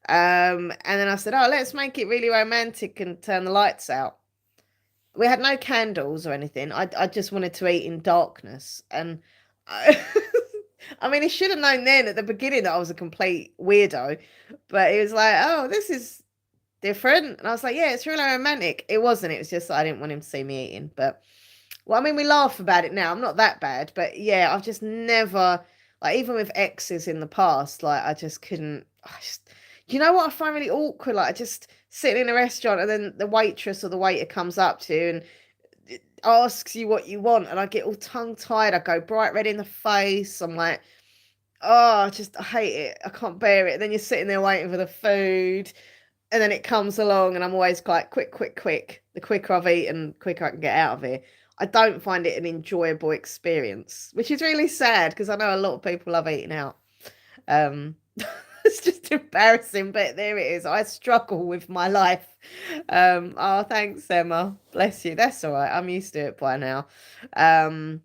And then I said, oh, let's make it really romantic and turn the lights out. We had no candles or anything. I just wanted to eat in darkness. And I, I mean, he should have known then at the beginning that I was a complete weirdo. But he was like, oh, this is different. And I was like, yeah, it's really romantic. It wasn't. It was just that I didn't want him to see me eating. But well, I mean, we laugh about it now. I'm not that bad, but yeah, I've just never, like, even with exes in the past, like, I just couldn't. You know what I find really awkward? Like, I just sitting in a restaurant and then the waitress or the waiter comes up to you and asks you what you want, and I get all tongue tied. I go bright red in the face. I'm like, oh, I hate it. I can't bear it. And then you're sitting there waiting for the food, and then it comes along, and I'm always like, quick, quick, quick. The quicker I've eaten, quicker I can get out of here. I don't find it an enjoyable experience, which is really sad because I know a lot of people love eating out. Um, it's just embarrassing, but there it is. I struggle with my life. Oh, thanks, Emma. Bless you. That's all right. I'm used to it by now. Um,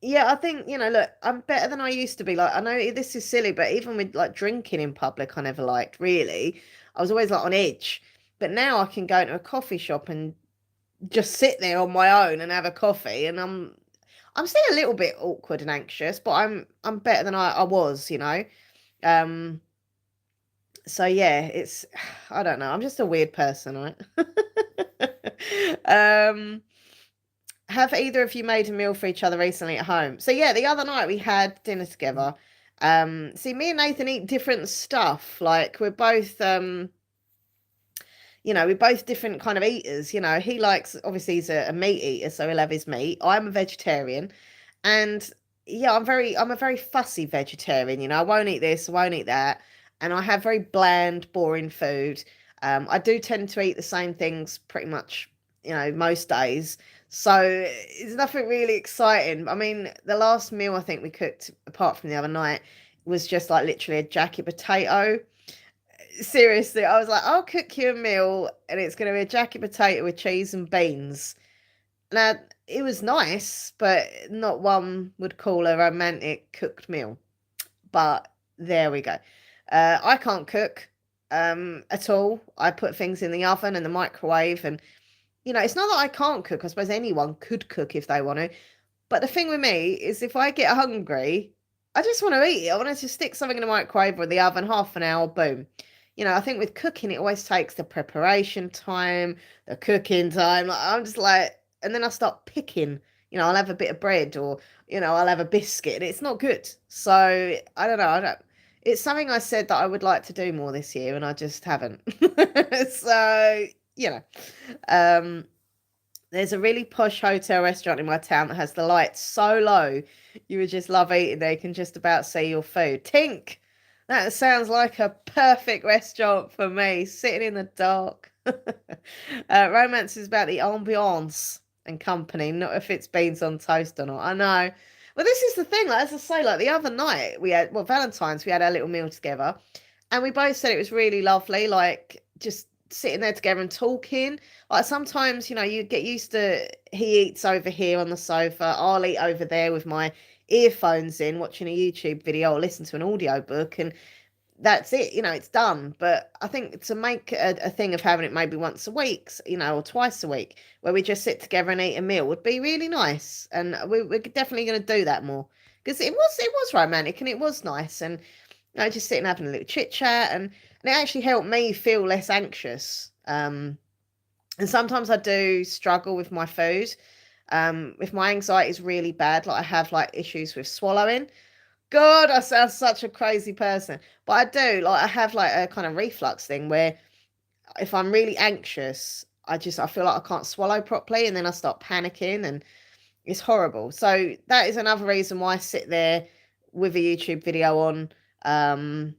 yeah, I think, look, I'm better than I used to be. Like, I know this is silly, but even with like drinking in public, I never liked really. I was always like on edge. But now I can go into a coffee shop and just sit there on my own and have a coffee, and I'm still a little bit awkward and anxious, but I'm better than I was. Um so yeah, it's I don't know, I'm just a weird person, right? um have either of you made a meal for each other recently at home? So yeah, the other night we had dinner together. See, me and Nathan eat different stuff. Like we're both different kind of eaters. He likes, obviously he's a meat eater, so he'll have his meat. I'm a vegetarian, and yeah, I'm a very fussy vegetarian. I won't eat this, I won't eat that, and I have very bland, boring food. I do tend to eat the same things pretty much, most days. So it's nothing really exciting. I mean, the last meal I think we cooked, apart from the other night, was just like literally a jacket potato. Seriously, I was like, I'll cook you a meal and it's going to be a jacket potato with cheese and beans. Now, it was nice, but not one would call a romantic cooked meal. But there we go. I can't cook at all. I put things in the oven and the microwave, and it's not that I can't cook. I suppose anyone could cook if they want to. But the thing with me is if I get hungry, I just want to eat it. I want to just stick something in the microwave or the oven, half an hour, boom. I think with cooking, it always takes the preparation time, the cooking time. Like, I'm just like, and then I start picking. I'll have a bit of bread, or, I'll have a biscuit, and it's not good. So I don't know. It's something I said that I would like to do more this year, and I just haven't. So, you know, um, there's a really posh hotel restaurant in my town that has the lights so low, you would just love eating there. You can just about see your food. Tink! That sounds like a perfect restaurant for me, sitting in the dark. Romance is about the ambiance and company, not if it's beans on toast or not. I know. Well, this is the thing, like, as I say, like the other night we had, well, Valentine's, we had our little meal together, and we both said it was really lovely, like just sitting there together and talking. Like sometimes, you get used to he eats over here on the sofa, I'll eat over there with my earphones in, watching a YouTube video or listen to an audio book, and that's it, it's done. But I think to make a thing of having it maybe once a week, or twice a week, where we just sit together and eat a meal would be really nice. And we're definitely going to do that more because it was romantic and it was nice, and just sitting having a little chit chat, and it actually helped me feel less anxious. And sometimes I do struggle with my food. If my anxiety is really bad, like I have like issues with swallowing. God, I sound such a crazy person. But I do, like I have like a kind of reflux thing where if I'm really anxious, I feel like I can't swallow properly, and then I start panicking, and it's horrible. So that is another reason why I sit there with a YouTube video on, um,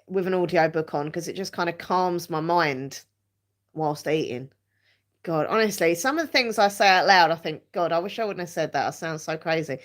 with an audiobook on, because it just kind of calms my mind whilst eating. God, honestly, some of the things I say out loud, I think, God, I wish I wouldn't have said that. I sound so crazy.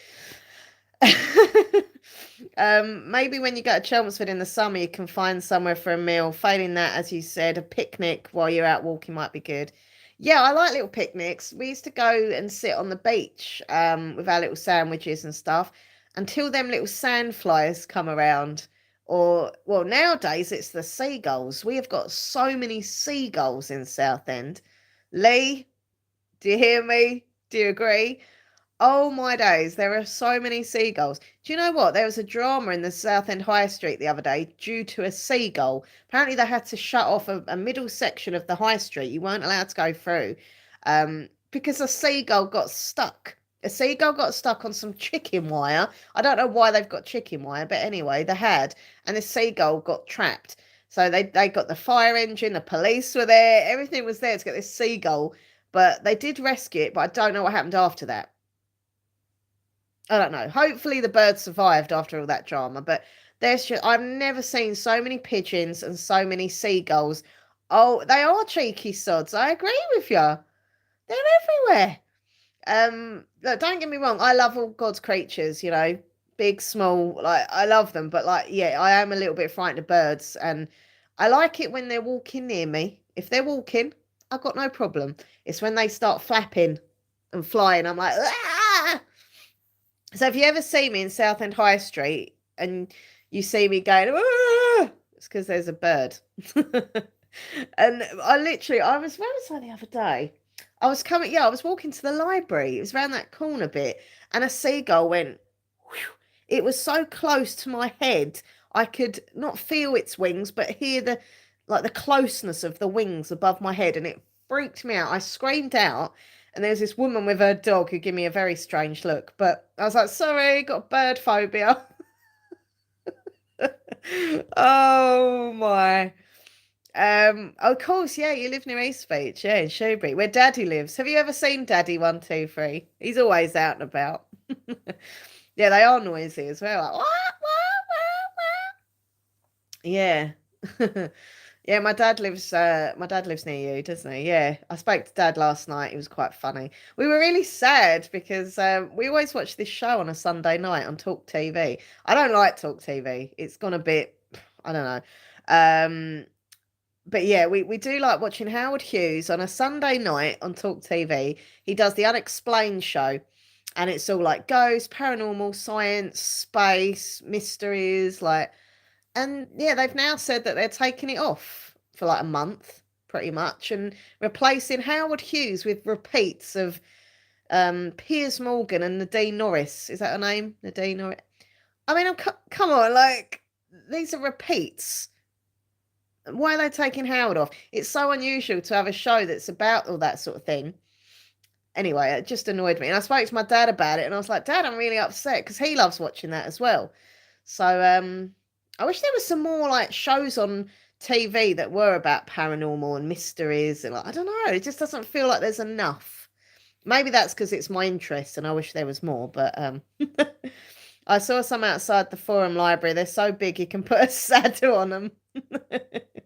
Maybe when you go to Chelmsford in the summer, you can find somewhere for a meal. Failing that, as you said, a picnic while you're out walking might be good. Yeah, I like little picnics. We used to go and sit on the beach, with our little sandwiches and stuff until them little sandflies come around. Or, well, nowadays it's the seagulls. We have got so many seagulls in Southend. Lee, do you hear me? Do you agree? Oh my days, there are so many seagulls. Do you know what? There was a drama in the Southend High Street the other day due to a seagull. Apparently, they had to shut off a middle section of the high street. You weren't allowed to go through, because a seagull got stuck. A seagull got stuck on some chicken wire. I don't know why they've got chicken wire, but anyway, they had. And the seagull got trapped. So they got the fire engine, the police were there, everything was there to get this seagull. But they did rescue it, but I don't know what happened after that. I don't know. Hopefully the bird survived after all that drama, but I've never seen so many pigeons and so many seagulls. Oh, they are cheeky sods. I agree with you. They're everywhere. Look, don't get me wrong. I love all God's creatures, big, small, like I love them, but like, yeah, I am a little bit frightened of birds, and I like it when they're walking near me. If they're walking, I've got no problem. It's when they start flapping and flying, I'm like, ah! So if you ever see me in Southend High Street and you see me going, ah! It's because there's a bird. And where was I the other day? I was walking to the library. It was around that corner bit, and a seagull went, whew. It was so close to my head, I could not feel its wings, but hear the closeness of the wings above my head, and it freaked me out. I screamed out, and there was this woman with her dog who gave me a very strange look, but I was like, sorry, got bird phobia. Oh my. Of course, yeah, you live near East Beach, yeah, in Shrewsbury, where Daddy lives. Have you ever seen Daddy 123? He's always out and about. Yeah, they are noisy as well. Like, wah, wah, wah, wah. Yeah. Yeah, my dad lives near you, doesn't he? Yeah. I spoke to Dad last night. It was quite funny. We were really sad because we always watch this show on a Sunday night on Talk TV. I don't like Talk TV. It's gone a bit, I don't know. But yeah, we do like watching Howard Hughes on a Sunday night on Talk TV. He does the Unexplained show, and it's all like ghosts, paranormal, science, space, mysteries, like. And yeah, they've now said that they're taking it off for like a month, pretty much, and replacing Howard Hughes with repeats of Piers Morgan and Nadine Norris. Is that her name? Nadine Norris. I mean, come on, like these are repeats. Why are they taking Howard off? It's so unusual to have a show that's about all that sort of thing. Anyway, it just annoyed me. And I spoke to my dad about it, and I was like, Dad, I'm really upset because he loves watching that as well. So I wish there was some more like shows on TV that were about paranormal and mysteries, and like, I don't know, it just doesn't feel like there's enough. Maybe that's because it's my interest and I wish there was more, but I saw some outside the Forum Library. They're so big you can put a saddle on them.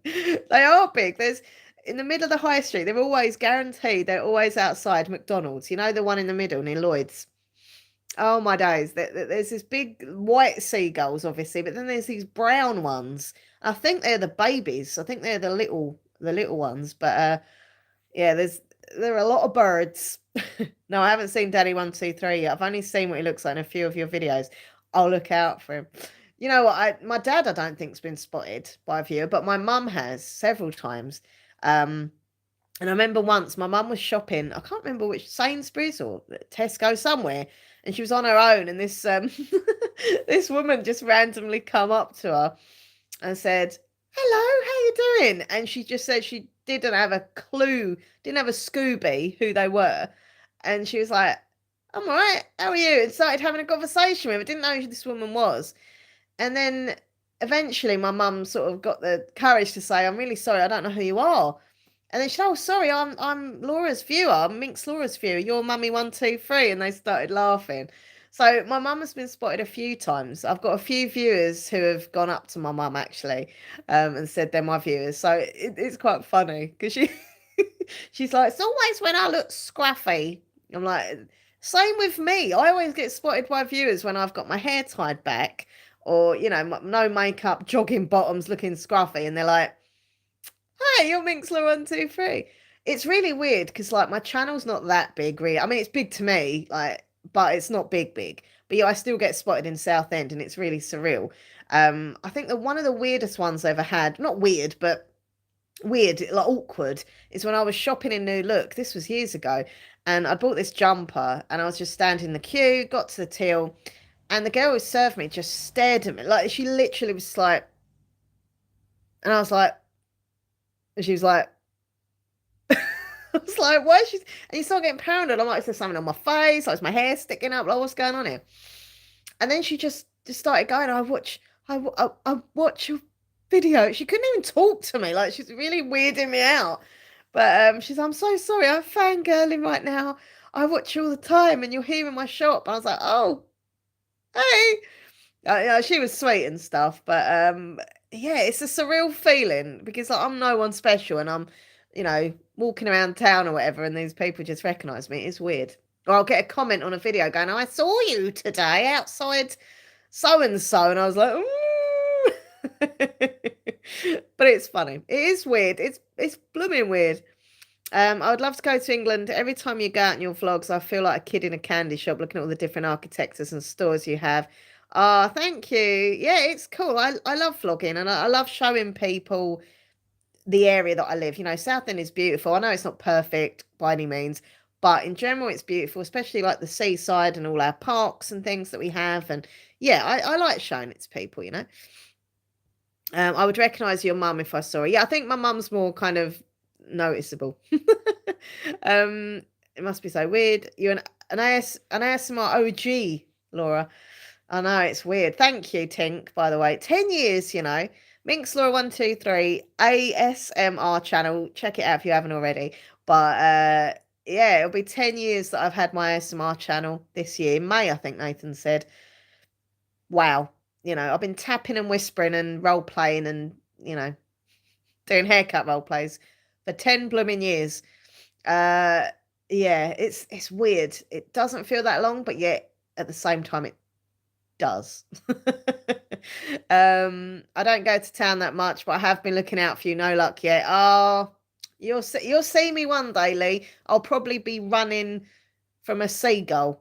They are big. There's in the middle of the high street. They're always guaranteed. They're always outside McDonald's. You know, the one in the middle near Lloyd's. Oh my days! There's this big white seagulls, obviously, but then there's these brown ones. I think they're the babies. I think they're the little ones. But yeah, there are a lot of birds. No, I haven't seen Daddy 123 yet. I've only seen what he looks like in a few of your videos. I'll look out for him. You know what? My dad, I don't think's been spotted by a viewer, but my mum has several times. Um, And I remember once my mum was shopping, I can't remember which, Sainsbury's or Tesco somewhere, and she was on her own, and this this woman just randomly come up to her and said, "Hello, how you doing?" And she just said she didn't have a clue, didn't have a Scooby who they were. And she was like, "I'm all right, how are you?" And started having a conversation with her. Didn't know who this woman was. And then eventually my mum sort of got the courage to say, "I'm really sorry, I don't know who you are." And then she said, "Oh, sorry, I'm Laura's viewer. I'm Minx Laura's viewer. You're Mummy 123." And they started laughing. So my mum has been spotted a few times. I've got a few viewers who have gone up to my mum actually, and said they're my viewers. So it's quite funny because she's like, "It's always when I look scruffy." I'm like, same with me. I always get spotted by viewers when I've got my hair tied back, or no makeup, jogging bottoms, looking scruffy, and they're like, "Hi, you're Minxler123." It's really weird because like my channel's not that big, really. I mean, it's big to me, like, but it's not big. But yeah, I still get spotted in Southend, and it's really surreal. I think that one of the weirdest ones I ever had, not weird, but weird, like awkward, is when I was shopping in New Look. This was years ago, and I bought this jumper, and I was just standing in the queue, got to the till, and the girl who served me just stared at me, like she literally was like, and I was like, and she was like, I was like, why is she? And you start getting paranoid. I'm like, is there something on my face? Like, is my hair sticking up? Like, what's going on here? And then she just started going. I watch your video. She couldn't even talk to me. Like, she's really weirding me out. But she's, "I'm so sorry. I'm fangirling right now. I watch you all the time, and you're here in my shop." I was like, "Oh, hey." Yeah, she was sweet and stuff, but yeah, it's a surreal feeling because like, I'm no one special, and I'm, walking around town or whatever, and these people just recognise me. It's weird. Or I'll get a comment on a video going, "I saw you today outside so and so," and I was like, "Ooh." But it's funny. It is weird. It's blooming weird. I would love to go to England. Every time you go out in your vlogs, I feel like a kid in a candy shop looking at all the different architectures and stores you have. Ah, thank you. Yeah, it's cool. I love vlogging, and I love showing people the area that I live. Southend is beautiful. I know it's not perfect by any means, but in general, it's beautiful, especially like the seaside and all our parks and things that we have. And yeah, I like showing it to people. I would recognise your mum if I saw her. Yeah, I think my mum's more kind of noticeable. It must be so weird. You're an ASMR OG, Laura. I know it's weird. Thank you, Tink, by the way. 10 years, Minx Laura 123 ASMR channel. Check it out if you haven't already. But yeah, it'll be 10 years that I've had my ASMR channel this year. In May, I think Nathan said. Wow. I've been tapping and whispering and role playing and, doing haircut role plays for 10 blooming years. Uh yeah, it's weird. It doesn't feel that long, but yet at the same time it does. I don't go to town that much, but I have been looking out for you. No luck yet. Oh, you'll see me one day, Lee. I'll probably be running from a seagull.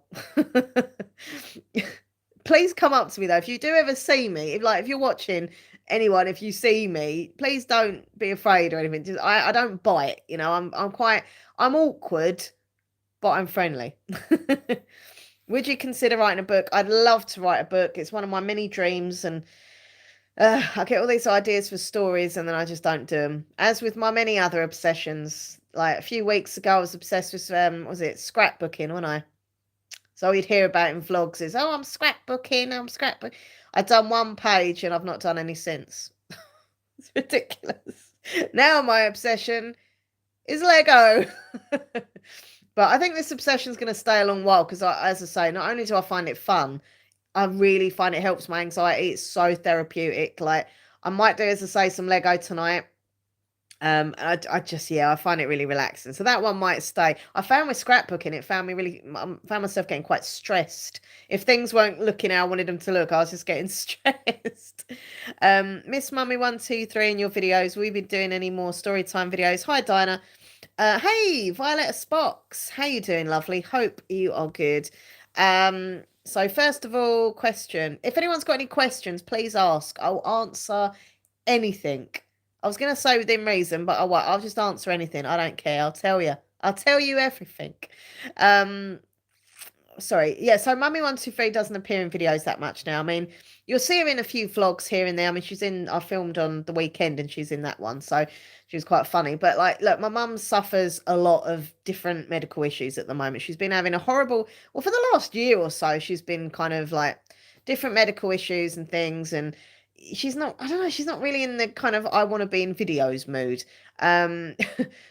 Please come up to me though. If you do ever see me, if you're watching, anyone, if you see me, please don't be afraid or anything. Just I don't bite, I'm awkward, but I'm friendly. Would you consider writing a book? I'd love to write a book. It's one of my many dreams, and I get all these ideas for stories, and then I just don't do them. As with my many other obsessions, like a few weeks ago, I was obsessed with was it scrapbooking, wasn't I? So you'd hear about in vlogs is, "Oh, I'm scrapbooking. I've done one page and I've not done any since." It's ridiculous. Now my obsession is Lego. But I think this obsession is going to stay a long while because, as I say, not only do I find it fun, I really find it helps my anxiety. It's so therapeutic. Like, I might do, as I say, some Lego tonight. I just, yeah, I find it really relaxing. So that one might stay. I found with scrapbooking, it found me really, found myself getting quite stressed. If things weren't looking how I wanted them to look, I was just getting stressed. Miss Mummy 123 in your videos. Will you be doing any more story time videos? Hi, Dinah. Hey, Violetta Spox. How you doing, lovely? Hope you are good. So first of all, question. If anyone's got any questions, please ask. I'll answer anything. I was going to say within reason, but I'll just answer anything. I don't care. I'll tell you. I'll tell you everything. Um, sorry. Yeah, so Mummy123 doesn't appear in videos that much now. I mean, you'll see her in a few vlogs here and there. I mean, I filmed on the weekend and she's in that one. So she was quite funny. But like, look, my mum suffers a lot of different medical issues at the moment. She's been having well, for the last year or so, she's been kind of like different medical issues and things. And I don't know, she's not really in the kind of I want to be in videos mood. Um,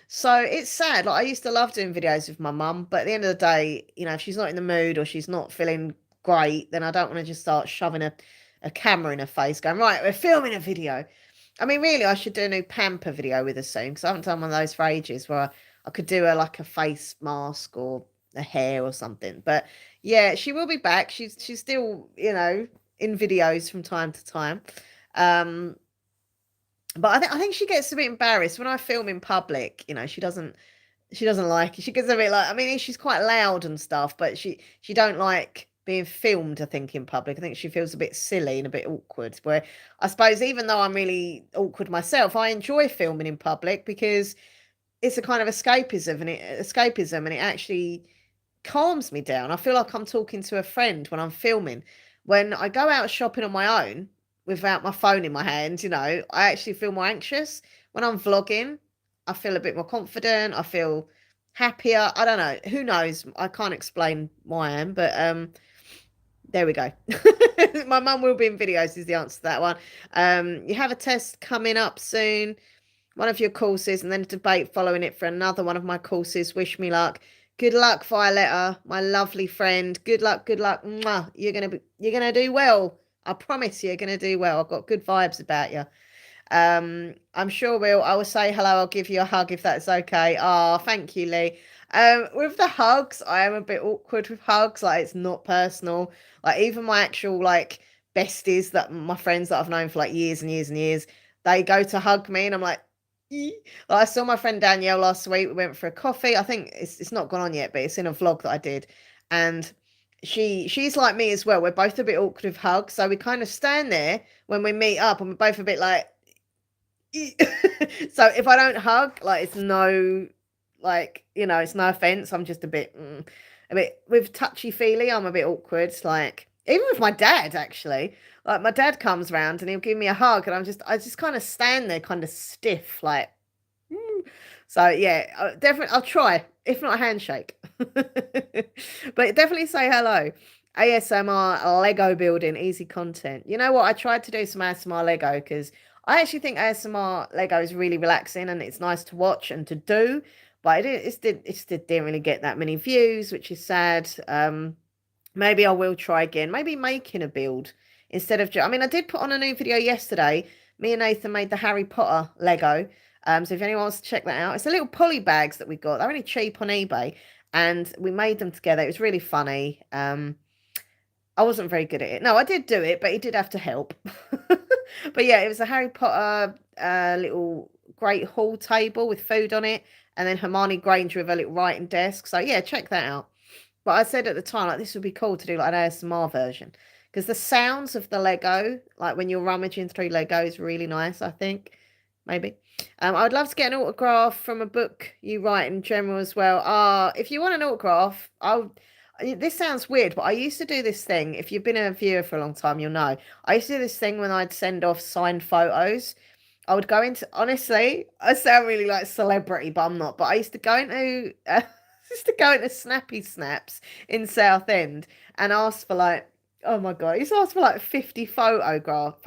so it's sad. Like I used to love doing videos with my mum, but at the end of the day, if she's not in the mood or she's not feeling great, then I don't want to just start shoving a camera in her face, going, right, we're filming a video. I mean, really, I should do a new pamper video with her soon because I haven't done one of those for ages where I could do her like a face mask or a hair or something. But yeah, she will be back. She's still, in videos from time to time. But I think she gets a bit embarrassed when I film in public. She doesn't like it. She gets a bit like, I mean, she's quite loud and stuff, but she don't like being filmed, I think, in public. I think she feels a bit silly and a bit awkward. Where I suppose even though I'm really awkward myself, I enjoy filming in public because it's a kind of escapism and it actually calms me down. I feel like I'm talking to a friend when I'm filming. When I go out shopping on my own without my phone in my hand, I actually feel more anxious. When I'm vlogging, I feel a bit more confident. I feel happier. I don't know. Who knows? I can't explain why I am, but there we go. My mum will be in videos is the answer to that one. You have a test coming up soon, one of your courses, and then a debate following it for another one of my courses. Wish me luck. Good luck, Violetta, my lovely friend. Good luck, good luck. Mwah. You're gonna do well. I promise you're gonna do well. I've got good vibes about you. I'm sure I will say hello. I'll give you a hug if that's okay. Oh, thank you, Lee. With the hugs, I am a bit awkward with hugs. Like it's not personal. Like even my actual like besties, that my friends that I've known for like years and years and years, they go to hug me and I'm like, I saw my friend Danielle last week. We went for a coffee. I think it's not gone on yet, but it's in a vlog that I did. And she's like me as well. We're both a bit awkward with hugs. So we kind of stand there when we meet up and we're both a bit like, so if I don't hug, like it's no, like, it's no offense. I'm just a bit with touchy feely. I'm a bit awkward. It's like, even with my dad, actually, like my dad comes round and he'll give me a hug and I just kind of stand there kind of stiff, like, So yeah, definitely I'll try, if not a handshake. But definitely say hello. ASMR Lego building, easy content. You know what? I tried to do some ASMR Lego because I actually think ASMR Lego is really relaxing and it's nice to watch and to do. But it didn't really get that many views, which is sad. Maybe I will try again. Maybe making a build instead of. I mean, I did put on a new video yesterday. Me and Nathan made the Harry Potter Lego. So if anyone wants to check that out, it's the little poly bags that we got. They're really cheap on eBay, and we made them together. It was really funny. I wasn't very good at it. No, I did do it, but he did have to help. But yeah, it was a Harry Potter little great hall table with food on it, and then Hermione Granger with a little writing desk. So yeah, check that out. But I said at the time, like, this would be cool to do like an ASMR version because the sounds of the Lego, like when you're rummaging through Lego, is really nice. I think maybe. I would love to get an autograph from a book you write in general as well. If you want an autograph, this sounds weird, but I used to do this thing. If you've been a viewer for a long time, you'll know. I used to do this thing when I'd send off signed photos. I would go into, honestly, I sound really like celebrity, but I'm not. But I used to go into, Snappy Snaps in Southend and ask for like, oh my God, I used to ask for like 50 photographs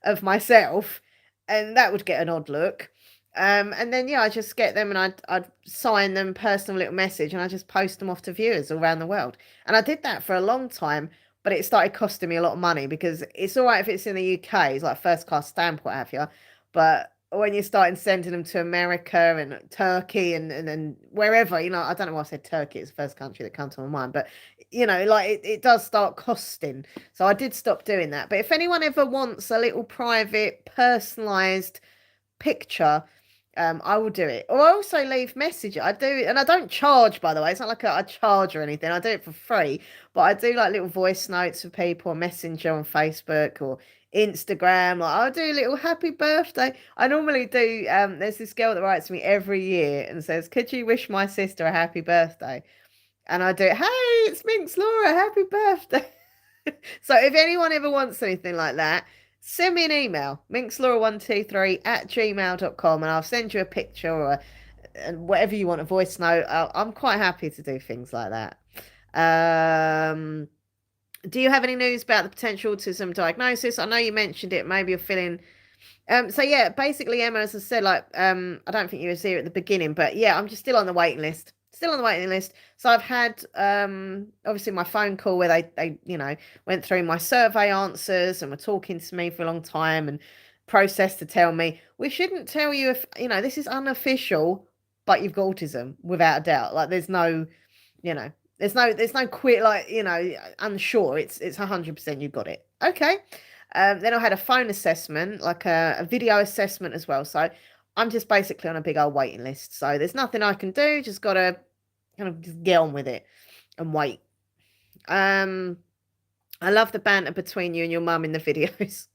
of myself, and that would get an odd look. And then yeah, I just get them and I'd sign them, personal little message, and I just post them off to viewers all around the world. And I did that for a long time, but it started costing me a lot of money because it's all right if it's in the UK, it's like first class stamp, what have you. But when you're starting sending them to America and Turkey and wherever, I don't know why I said Turkey, it's the first country that comes to my mind, but like it does start costing. So I did stop doing that. But if anyone ever wants a little private, personalized picture, I will do it. Or I also leave messages. I do, and I don't charge, by the way. It's not like I charge or anything. I do it for free, but I do like little voice notes for people on Messenger on Facebook or Instagram. Like I'll do a little happy birthday. I normally do. There's this girl that writes me every year and says, "Could you wish my sister a happy birthday?" And I do, "Hey, it's Minx Laura, happy birthday." So if anyone ever wants anything like that, send me an email, minxlaura123@gmail.com, and I'll send you a picture or and whatever you want, a voice note. I'm quite happy to do things like that. Do you have any news about the potential autism diagnosis? I know you mentioned it. Maybe you're feeling so yeah, basically, Emma, as I said, like, I don't think you were here at the beginning, but yeah, I'm just still on the waiting list. Still on the waiting list. So I've had obviously my phone call where they went through my survey answers and were talking to me for a long time and processed to tell me we shouldn't tell you if this is unofficial, but you've got autism without a doubt. Like you know, there's no quit like, unsure. It's 100% you got it. Okay. Then I had a phone assessment, like a video assessment as well. So I'm just basically on a big old waiting list. So there's nothing I can do. Just gotta kind of just get on with it and wait. Um, I love the banter between you and your mum in the videos.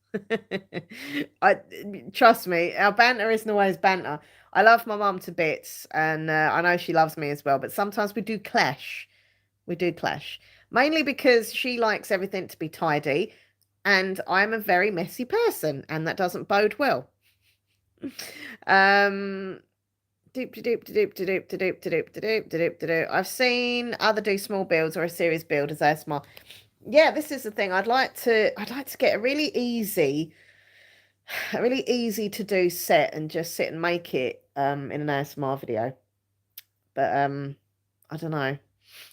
I trust me, our banter isn't always banter. I love my mum to bits, and I know she loves me as well. But sometimes we do clash. We do clash, mainly because she likes everything to be tidy, and I'm a very messy person, and that doesn't bode well. Um, I've seen other do small builds or a series build as ASMR. Yeah, this is the thing. I'd like to get a really easy to do set and just sit and make it in an ASMR video. But I don't know.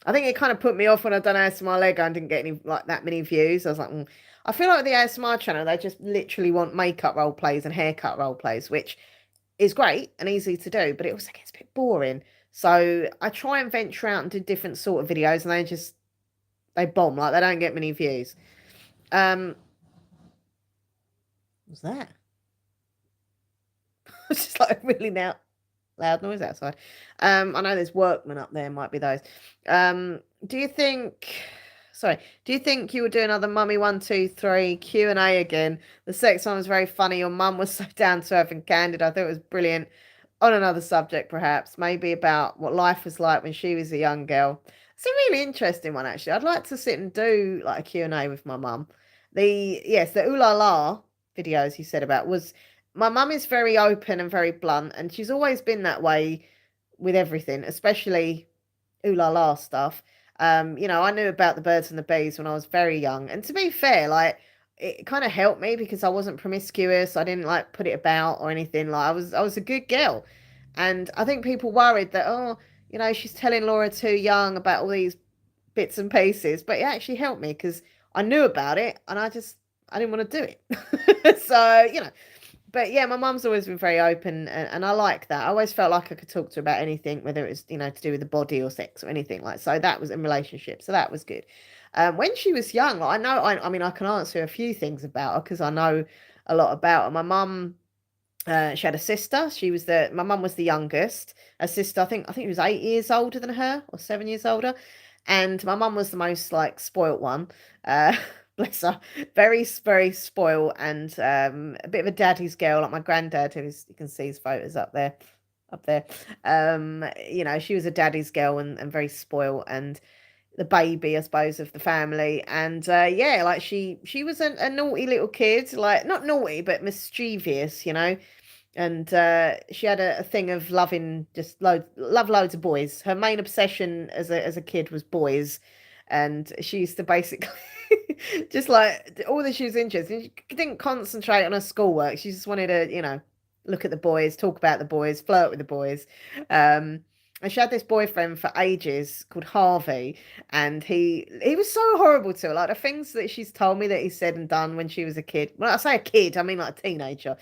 I think it kind of put me off when I done ASMR Lego and didn't get any like that many views. I was like, I feel like with the ASMR channel, they just literally want makeup role plays and haircut role plays, which is great and easy to do, but it also gets a bit boring. So I try and venture out and do different sort of videos, and they bomb, like they don't get many views. What's that? It's just like really loud noise outside. I know there's workmen up there, might be those. Do you think do you think you would do another Mummy 123 Q&A again? The sex one was very funny. Your mum was so down to earth and candid. I thought it was brilliant. On another subject, perhaps, maybe about what life was like when she was a young girl. It's a really interesting one, actually. I'd like to sit and do like a Q&A with my mum. The Ooh La La videos you said about was my mum is very open and very blunt, and she's always been that way with everything, especially Ooh La La stuff. I knew about the birds and the bees when I was very young, and to be fair, like it kind of helped me because I wasn't promiscuous. I didn't like put it about or anything. Like I was a good girl, and I think people worried that she's telling Laura too young about all these bits and pieces, but it actually helped me because I knew about it and I didn't want to do it. So but yeah, my mum's always been very open, and I like that. I always felt like I could talk to her about anything, whether it was, to do with the body or sex or anything like. So that was in relationship. So that was good. When she was young, like, I mean, I can answer a few things about her because I know a lot about her. My mum, she had a sister. My mum was the youngest. A sister, I think she was 8 years older than her or 7 years older. And my mum was the most like spoilt one. Bless her, very very spoiled, and a bit of a daddy's girl, like my granddad, you can see his photos up there. She was a daddy's girl and very spoiled, and the baby, I suppose, of the family. And yeah, like she was a naughty little kid, like not naughty but mischievous, and she had a thing of loving loads of boys. Her main obsession as a kid was boys, and she used to basically just like all that she was interested in. She didn't concentrate on her schoolwork. She just wanted to, look at the boys, talk about the boys, flirt with the boys. And she had this boyfriend for ages called Harvey, and he was so horrible to her. Like the things that she's told me that he said and done when she was a kid. When I say a kid, I mean like a teenager.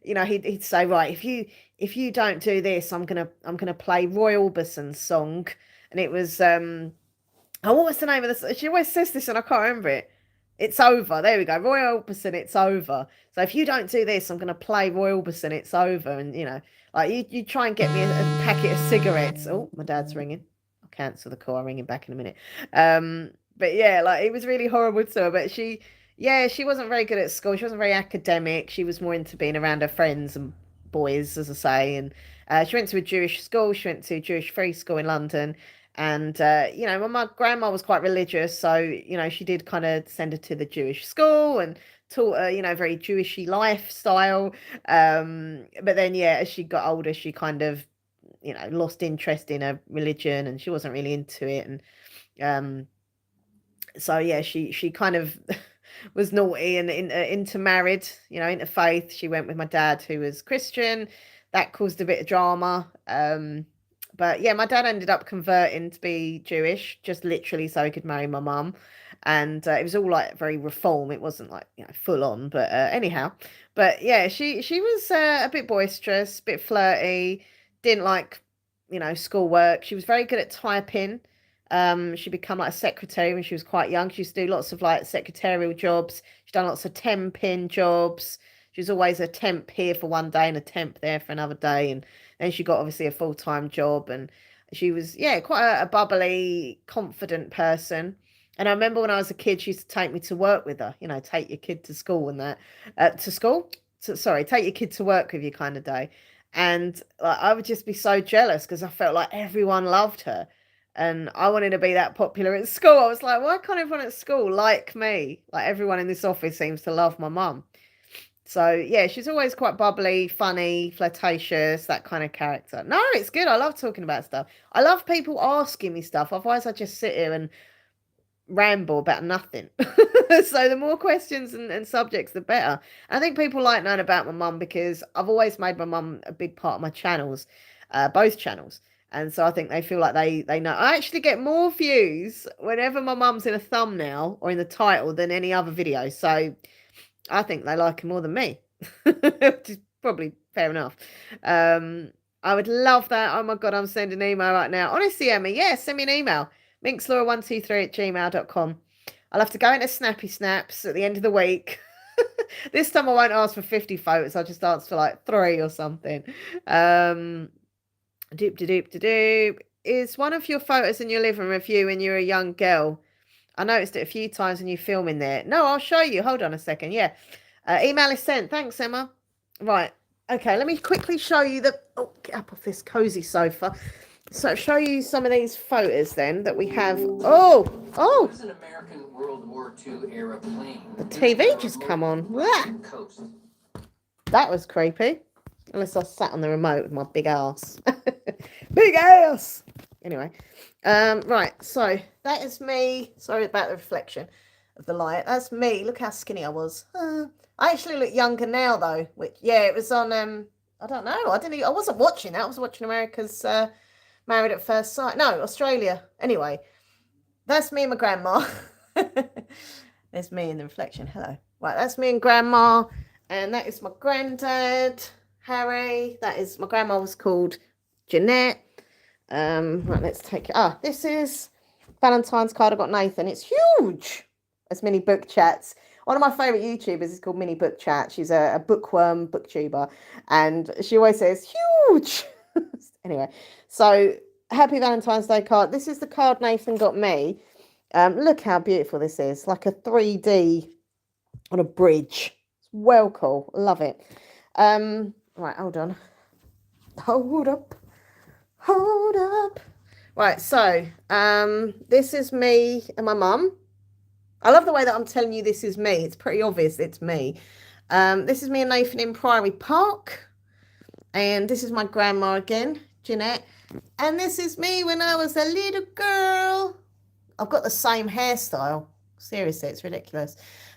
He'd say, right, if you don't do this, I'm gonna play Roy Orbison's song, and it was what was the name of this? She always says this, and I can't remember it. It's over. There we go. Roy Orbison, it's over. So if you don't do this, I'm going to play Roy Orbison, it's over. And, like you try and get me a packet of cigarettes. Oh, my dad's ringing. I'll cancel the call. I'll ring him back in a minute. But yeah, like it was really horrible to her. But she, Yeah, she wasn't very good at school. She wasn't very academic. She was more into being around her friends and boys, as I say. And she went to a Jewish school. She went to a Jewish free school in London. And, my grandma was quite religious. So, she did kind of send her to the Jewish school and taught her, very Jewishy lifestyle. But then, yeah, as she got older, she kind of, lost interest in her religion and she wasn't really into it. And, um, so yeah, she kind of was naughty and intermarried, interfaith. She went with my dad, who was Christian. That caused a bit of drama. But yeah, my dad ended up converting to be Jewish, just literally so he could marry my mum. And it was all like very reform. It wasn't like full on, but anyhow. But yeah, she was a bit boisterous, a bit flirty. Didn't like schoolwork. She was very good at typing. She became like a secretary when she was quite young. She used to do lots of like secretarial jobs. She's done lots of temping jobs. She was always a temp here for one day and a temp there for another day. And then she got obviously a full-time job. And she was, yeah, quite a bubbly, confident person. And I remember when I was a kid, she used to take me to work with her, take your kid to school and that. To school? Sorry, take your kid to work with you kind of day. And like, I would just be so jealous because I felt like everyone loved her. And I wanted to be that popular at school. I was like, why can't everyone at school like me? Like everyone in this office seems to love my mum. So yeah, she's always quite bubbly, funny, flirtatious, that kind of character. No, it's good. I love talking about stuff. I love people asking me stuff. Otherwise, I just sit here and ramble about nothing. So the more questions and subjects, the better. I think people like knowing about my mum because I've always made my mum a big part of my channels, both channels. And so I think they feel like they know. I actually get more views whenever my mum's in a thumbnail or in the title than any other video. So I think they like her more than me, which is probably fair enough. I would love that. Oh my God, I'm sending an email right now. Honestly, Emma, yeah, send me an email. minxlaura123@gmail.com. I'll have to go into Snappy Snaps at the end of the week. This time I won't ask for 50 photos. I'll just ask for like 3 or something. Doop de doop de doop. Is one of your photos in your living room of you when you were a young girl? I noticed it a few times when you film in there. No, I'll show you. Hold on a second. Yeah. Email is sent. Thanks, Emma. Right. Okay, let me quickly show you the... Oh, get up off this cozy sofa. So show you some of these photos then that we have. Oh! This is an American World War II era plane. The TV just come on. Coast. That was creepy. Unless I sat on the remote with my big ass. Big ass! Anyway. Right, so that is me. Sorry about the reflection of the light. That's me. Look how skinny I was. I actually look younger now though. Which yeah, it was on I don't know. I wasn't watching that. I was watching America's Married at First Sight. No, Australia. Anyway, that's me and my grandma. There's me in the reflection. Hello. Right, that's me and grandma. And that is my granddad, Harry. That is, my grandma was called Jeanette. Right, let's take it. This is Valentine's card I got Nathan. It's huge. It's Mini Book Chats. One of my favourite YouTubers is called Mini Book Chat. She's a bookworm, booktuber. And she always says, huge. Anyway, so happy Valentine's Day card. This is the card Nathan got me. Look how beautiful this is. Like a 3D on a bridge. It's well cool. Love it. Right, hold on. Hold up. Right, so this is me and my mum. I love the way that I'm telling you this is me. It's pretty obvious it's me. This is me and Nathan in Priory Park. And this is my grandma again, Jeanette. And this is me when I was a little girl. I've got the same hairstyle. Seriously, it's ridiculous.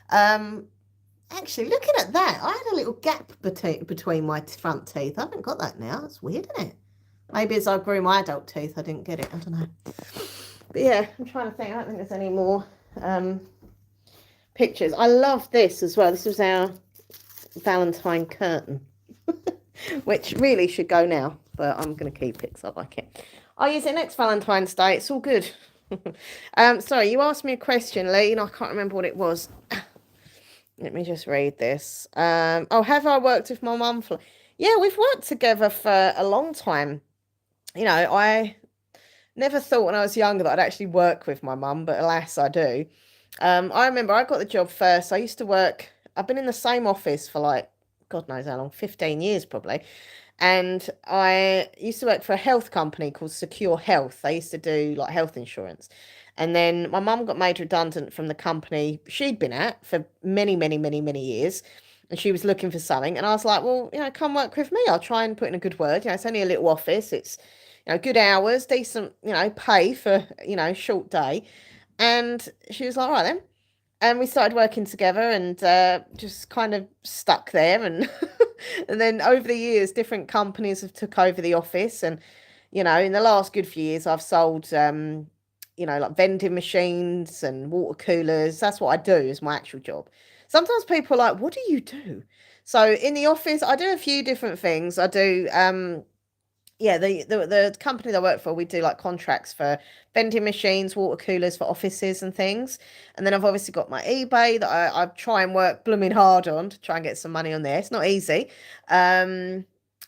Actually, looking at that, I had a little gap between my front teeth. I haven't got that now. That's weird, isn't it? Maybe as I grew my adult teeth, I didn't get it. I don't know. But yeah, I'm trying to think. I don't think there's any more pictures. I love this as well. This was our Valentine curtain, which really should go now, but I'm going to keep it because I like it. I'll use it next Valentine's Day. It's all good. Sorry, you asked me a question, Lee, and I can't remember what it was. Let me just read this. Have I worked with my mum for... Yeah, we've worked together for a long time. I never thought when I was younger that I'd actually work with my mum, but alas, I do. I remember I got the job first. I used to work, I've been in the same office for like, God knows how long, 15 years probably. And I used to work for a health company called Secure Health. They used to do like health insurance. And then my mum got made redundant from the company she'd been at for many, many, many, many years. And she was looking for something. And I was like, well, come work with me. I'll try and put in a good word. It's only a little office. It's, good hours, decent, pay for, short day. And she was like, all right then. And we started working together and just kind of stuck there. And and then over the years, different companies have took over the office. And, in the last good few years, I've sold, like vending machines and water coolers. That's what I do as my actual job. Sometimes people are like, what do you do? So in the office, I do a few different things. I do yeah, the company that I work for, we do like contracts for vending machines, water coolers for offices and things. And then I've obviously got my eBay that I try and work blooming hard on to try and get some money on there. It's not easy. And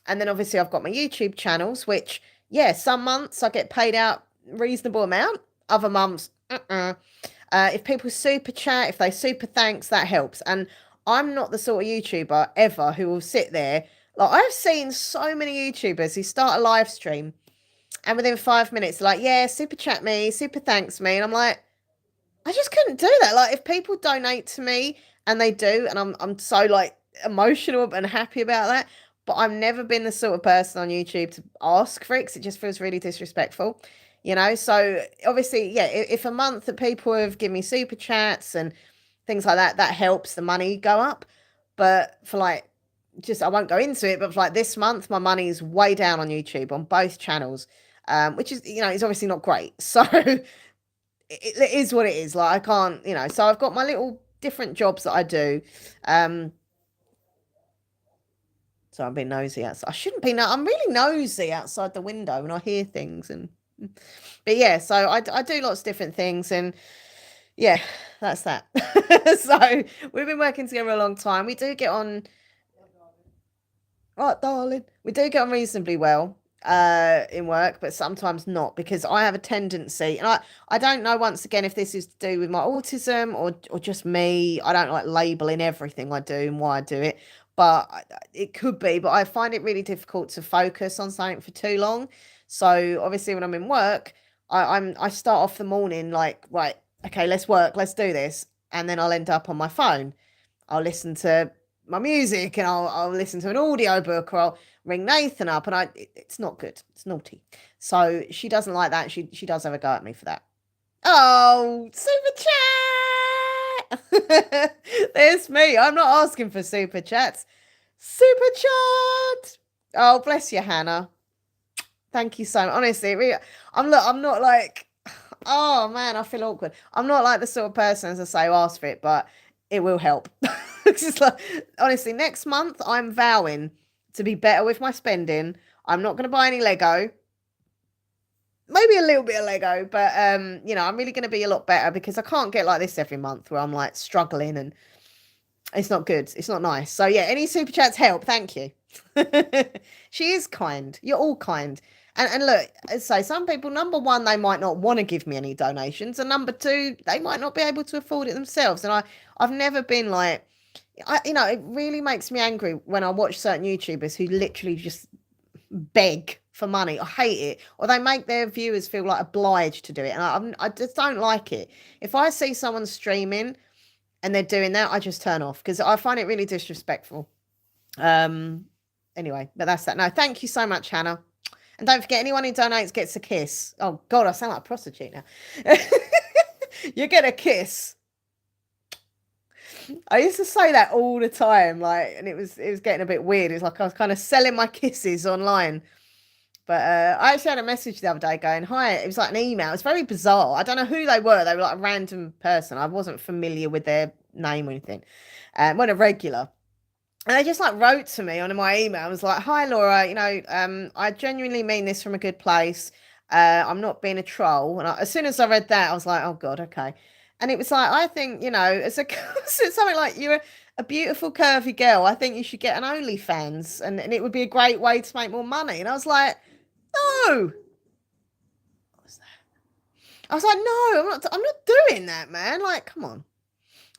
then obviously I've got my YouTube channels, which, yeah, some months I get paid out reasonable amount. Other months, if people super chat, if they super thanks, that helps. And I'm not the sort of YouTuber ever who will sit there. Like, I've seen so many YouTubers who start a live stream and within 5 minutes, like, yeah, super chat me, super thanks me. And I'm like, I just couldn't do that. Like, if people donate to me and they do, and I'm so like emotional and happy about that, but I've never been the sort of person on YouTube to ask for it because it just feels really disrespectful, So obviously, yeah, if a month that people have given me super chats and things like that, that helps the money go up. But for like, just I won't go into it, but for like this month, my money is way down on YouTube on both channels, which is it's obviously not great. So it is what it is. Like, I can't, so I've got my little different jobs that I do. Um, so I'm being nosy outside. I shouldn't be. No, I'm really nosy outside the window when I hear things. But yeah, so I do lots of different things, and yeah, that's that. So we've been working together a long time. We do get on. Right, darling. We do get on reasonably well in work, but sometimes not because I have a tendency, and I don't know once again if this is to do with my autism or just me. I don't like labeling everything I do and why I do it, but it could be. But I find it really difficult to focus on something for too long. So obviously, when I'm in work, I start off the morning like, right, okay, let's work, let's do this, and then I'll end up on my phone. I'll listen to my music and I'll listen to an audio book or I'll ring Nathan up, and it's not good. It's naughty. So she doesn't like that. She does have a go at me for that. Oh, super chat. There's me. I'm not asking for super chats. Super chat. Oh, bless you, Hannah. Thank you so much. Honestly, really, I'm not like, oh man, I feel awkward. I'm not like the sort of person, as I say, who asks for it, but it will help. It's just like, honestly, next month I'm vowing to be better with my spending. I'm not going to buy any Lego. Maybe a little bit of Lego, but I'm really going to be a lot better because I can't get like this every month where I'm like struggling and it's not good. It's not nice. So yeah, any super chats help. Thank you. She is kind. You're all kind. And look, as I say, some people, number one, they might not want to give me any donations, and number two, they might not be able to afford it themselves. And I've never been like, it really makes me angry when I watch certain YouTubers who literally just beg for money. I hate it, or they make their viewers feel like obliged to do it, and I just don't like it. If I see someone streaming and they're doing that, I just turn off because I find it really disrespectful. Anyway, but that's that. No, thank you so much, Hannah. And don't forget, anyone who donates gets a kiss. Oh God, I sound like a prostitute now. You get a kiss. I used to say that all the time, like, and it was getting a bit weird. It was like I was kind of selling my kisses online. But I actually had a message the other day going, hi, it was like an email. It's very bizarre. I don't know who they were. They were like a random person. I wasn't familiar with their name or anything. Weren't a regular. And they just like wrote to me on my email. I was like, hi, Laura, I genuinely mean this from a good place. I'm not being a troll. And as soon as I read that, I was like, oh God, okay. And it was like, I think, as a something like you're a beautiful curvy girl. I think you should get an OnlyFans and it would be a great way to make more money. And I was like, no. What was that? I was like, no, I'm not doing that, man. Like, come on.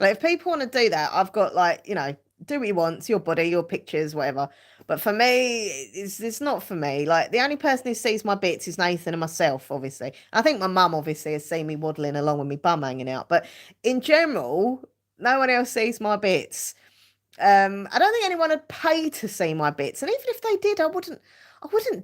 Like, if people want to do that, I've got, like, do what you want. It's your body, your pictures, whatever. But for me, it's not for me. Like, the only person who sees my bits is Nathan and myself, obviously. I think my mum obviously has seen me waddling along with my bum hanging out. But in general, no one else sees my bits. I don't think anyone would pay to see my bits, and even if they did, I wouldn't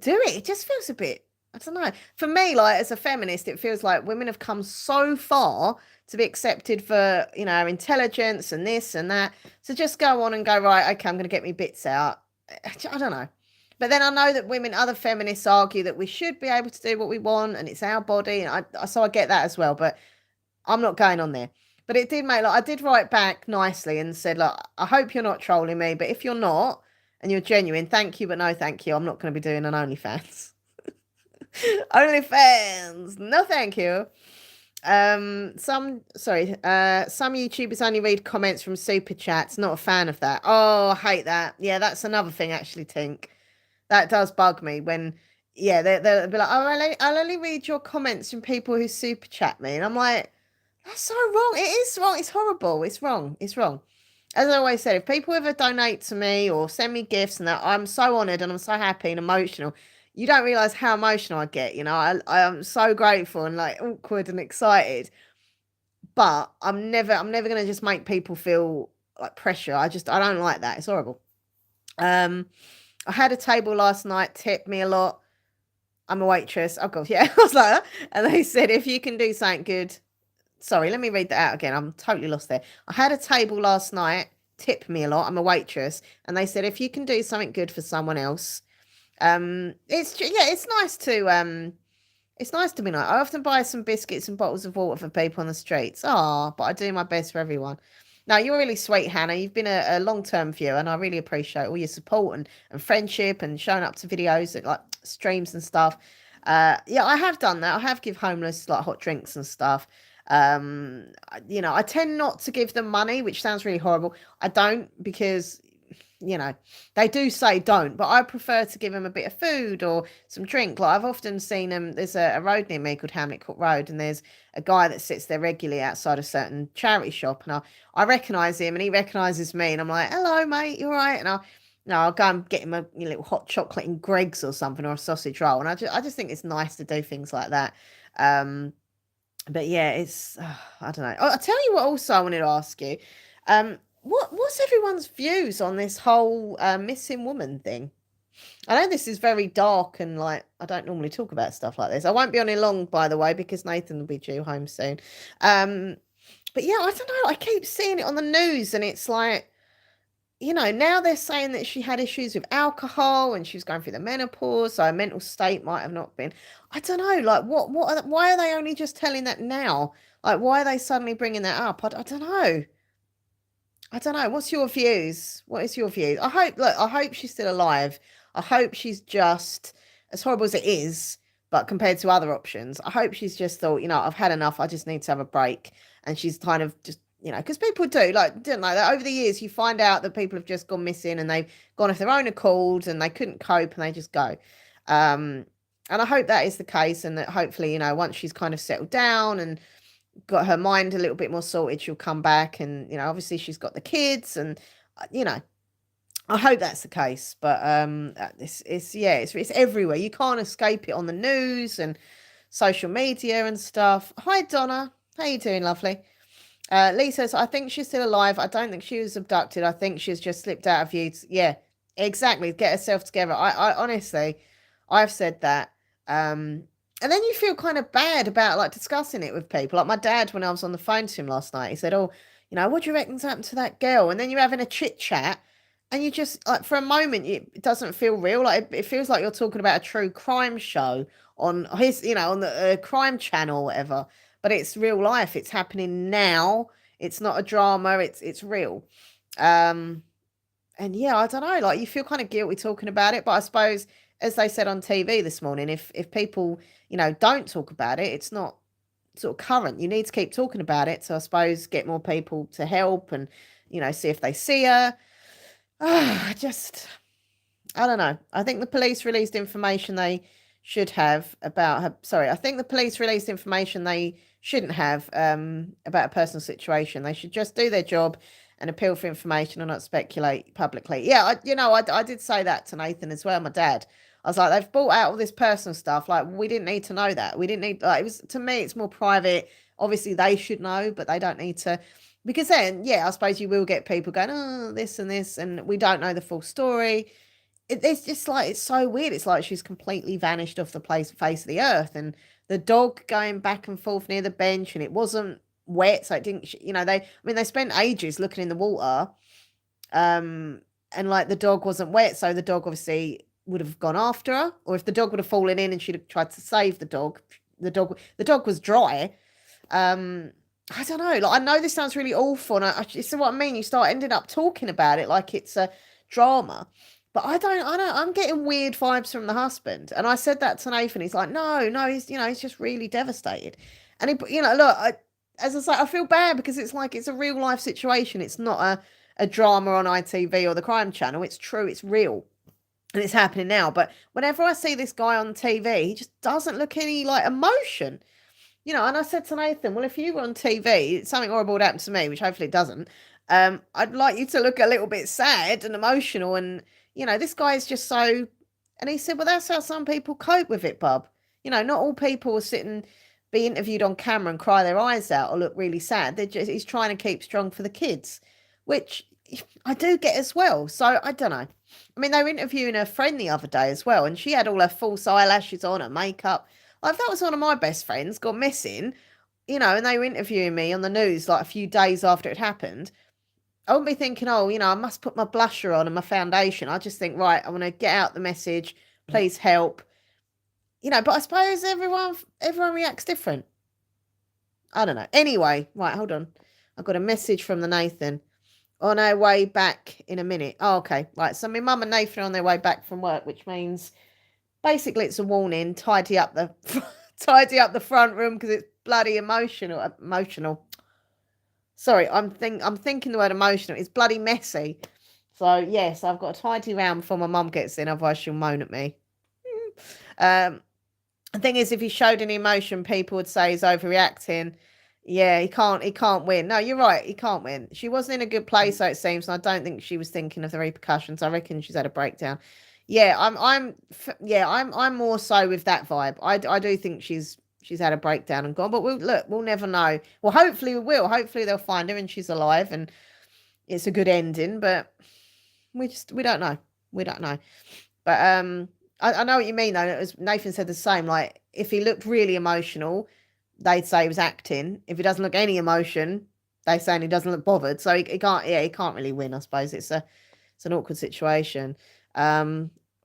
do it. It just feels a bit, I don't know. For me, like, as a feminist, it feels like women have come so far to be accepted for, our intelligence and this and that. So just go on and go, right, okay, I'm going to get me bits out. I don't know. But then I know that other feminists argue that we should be able to do what we want and it's our body. And so I get that as well. But I'm not going on there. But it did make, like, I did write back nicely and said, like, I hope you're not trolling me, but if you're not and you're genuine, thank you, but no thank you. I'm not going to be doing an OnlyFans. OnlyFans, no thank you. Some YouTubers only read comments from super chats. Not a fan of that. Oh, I hate that. Yeah, that's another thing actually, Tink. That does bug me when, yeah, they'll be like, oh, I'll only read your comments from people who super chat me. And I'm like, that's so wrong. It is wrong. It's horrible. It's wrong. It's wrong. As I always said, if people ever donate to me or send me gifts and that, I'm so honoured and I'm so happy and emotional. You don't realise how emotional I get. I am so grateful and, like, awkward and excited. But I'm never going to just make people feel like pressure. I don't like that. It's horrible. I had a table last night, tipped me a lot. I'm a waitress. Oh God, yeah. I was like, and they said, if you can do something good. Sorry, let me read that out again. I'm totally lost there. I had a table last night, tipped me a lot. I'm a waitress, and they said, if you can do something good for someone else, it's nice to it's nice to be nice. I often buy some biscuits and bottles of water for people on the streets. But I do my best for everyone. No, you're really sweet, Hannah. You've been a long-term viewer, and I really appreciate all your support and friendship and showing up to videos, like streams and stuff. Yeah, I have done that. I have give homeless, like, hot drinks and stuff. I tend not to give them money, which sounds really horrible. I don't, because they do say don't, but I prefer to give them a bit of food or some drink. Like, I've often seen them. There's a road near me called Hamlet Court Road, and there's a guy that sits there regularly outside a certain charity shop, and I recognise him, and he recognises me, and I'm like, hello, mate, you all right? And I'll go and get him a little hot chocolate in Greg's or something, or a sausage roll, and I just think it's nice to do things like that. But yeah, it's I don't know. I'll tell you what. Also, I wanted to ask you, what's everyone's views on this whole missing woman thing? I know this is very dark and, like, I don't normally talk about stuff like this. I won't be on it long, by the way, because Nathan will be due home soon. But yeah, I don't know. I keep seeing it on the news, and it's like, now they're saying that she had issues with alcohol and she was going through the menopause, so her mental state might have not been. I don't know. Like, why are they only just telling that now? Like, why are they suddenly bringing that up? I don't know. I don't know. What's your views? What is your views? I hope she's still alive. I hope she's just, as horrible as it is, but compared to other options, I hope she's just thought, I've had enough. I just need to have a break. And she's kind of just, because people do, like, don't know that over the years, you find out that people have just gone missing and they've gone off their own accord and they couldn't cope and they just go. And I hope that is the case, and that hopefully, once she's kind of settled down and got her mind a little bit more sorted, she'll come back. And obviously she's got the kids, and I hope that's the case. But it's everywhere. You can't escape it on the news and social media and stuff. Hi, Donna, how you doing, lovely? Lee says, I think she's still alive. I don't think she was abducted. I think she's just slipped out of view. Yeah, exactly, get herself together. I honestly, I've said that. And then you feel kind of bad about, like, discussing it with people. Like my dad, when I was on the phone to him last night, he said, oh, what do you reckon's happened to that girl? And then you're having a chit chat, and you just, like, for a moment, it doesn't feel real. Like, it feels like you're talking about a true crime show on on the crime channel or whatever. But it's real life. It's happening now. It's not a drama. It's real. And yeah, I don't know. Like, you feel kind of guilty talking about it, but I suppose, as they said on TV this morning, if people don't talk about it, it's not sort of current. You need to keep talking about it. So I suppose get more people to help and see if they see her. I don't know. I think the police released information they should have about her. Sorry, I think the police released information they shouldn't have about a personal situation. They should just do their job and appeal for information and not speculate publicly. Yeah, I did say that to Nathan as well, my dad. I was like, they've brought out all this personal stuff. Like, we didn't need to know that. We didn't need, like, it was, to me, it's more private. Obviously, they should know, but they don't need to. Because then, yeah, I suppose you will get people going, oh, this and this, and we don't know the full story. It's just like, it's so weird. It's like she's completely vanished off the face of the earth. And the dog going back and forth near the bench, and it wasn't wet, so it didn't, they spent ages looking in the water. And like the dog wasn't wet, so the dog obviously would have gone after her, or if the dog would have fallen in and she'd have tried to save the dog was dry. I don't know. Like, I know this sounds really awful, and it's what I mean. You start ending up talking about it like it's a drama, but I don't. I'm getting weird vibes from the husband, and I said that to Nathan. He's like, no, he's just really devastated, and look, as I say, I feel bad because it's like it's a real life situation. It's not a drama on ITV or the Crime Channel. It's true. It's real. And it's happening now. But whenever I see this guy on TV, he just doesn't look any like emotion. And I said to Nathan, well, if you were on TV, something horrible would happen to me, which hopefully it doesn't. I'd like you to look a little bit sad and emotional. And, this guy is just so. And he said, well, that's how some people cope with it, bub. Not all people will sit and be interviewed on camera and cry their eyes out or look really sad. He's trying to keep strong for the kids, which I do get as well. So I don't know. I mean, they were interviewing her friend the other day as well, and she had all her false eyelashes on, her makeup. Like, if that was one of my best friends got missing, and they were interviewing me on the news like a few days after it happened, I wouldn't be thinking, oh, I must put my blusher on and my foundation. I just think, right, I want to get out the message. Please help. But I suppose everyone reacts different. I don't know. Anyway, right, hold on. I've got a message from the Nathan. On our way back in a minute. Oh, okay. Right. So my mum and Nathan are on their way back from work, which means basically it's a warning. Tidy up the front room because it's bloody emotional. Sorry, I'm thinking the word emotional. It's bloody messy. So yes, I've got to tidy around before my mum gets in, otherwise she'll moan at me. The thing is, if he showed any emotion, people would say he's overreacting. Yeah, he can't win. No, you're right. He can't win. She wasn't in a good place, so it seems, and I don't think she was thinking of the repercussions. I reckon she's had a breakdown. Yeah, I'm more so with that vibe. I do think she's had a breakdown and gone, but we'll never know. Well, hopefully we will. Hopefully they'll find her and she's alive and it's a good ending, but we don't know. We don't know. But I know what you mean though. As Nathan said the same. Like, if he looked really emotional, they'd say he was acting. If he doesn't look any emotion, they say he doesn't look bothered. So he can't. Yeah, he can't really win. I suppose it's an awkward situation.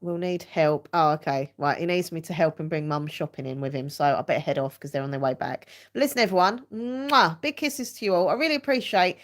We'll need help. Oh, okay, right. He needs me to help him bring mum shopping in with him. So I better head off because they're on their way back. But listen, everyone, mwah, big kisses to you all. I really appreciate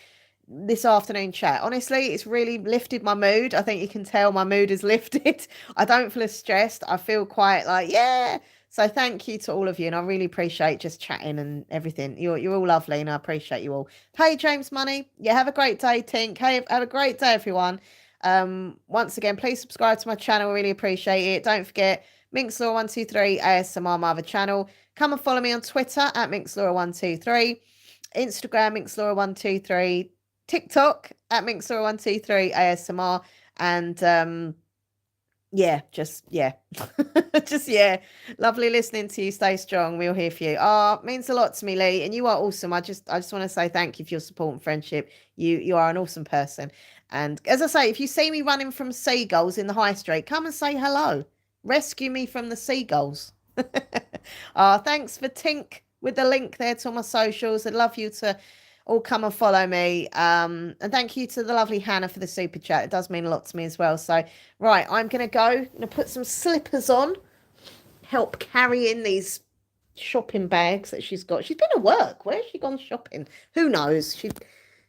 this afternoon chat. Honestly, it's really lifted my mood. I think you can tell my mood is lifted. I don't feel as stressed. I feel quite like, yeah. So thank you to all of you, and I really appreciate just chatting and everything. You're all lovely, and I appreciate you all. Hey, James Money. Yeah, have a great day, Tink. Hey, have a great day, everyone. Once again, please subscribe to my channel. I really appreciate it. Don't forget, Minxlaw123 ASMR, my other channel. Come and follow me on Twitter at Minxlaw123, Instagram Minxlaw123, TikTok at Minxlaw123 ASMR, and just lovely listening to you. Stay strong. We'll hear for you. It means a lot to me, Lee, and you are awesome. I just want to say thank you for your support and friendship. You are an awesome person. And as I say, if you see me running from seagulls in the high street, come and say hello. Rescue me from the seagulls. Thanks for Tink with the link there to my socials. I'd love you to all come and follow me. And thank you to the lovely Hannah for the super chat. It does mean a lot to me as well. So, right, I'm going to put some slippers on, help carry in these shopping bags that she's got. She's been at work. Where's she gone shopping? Who knows?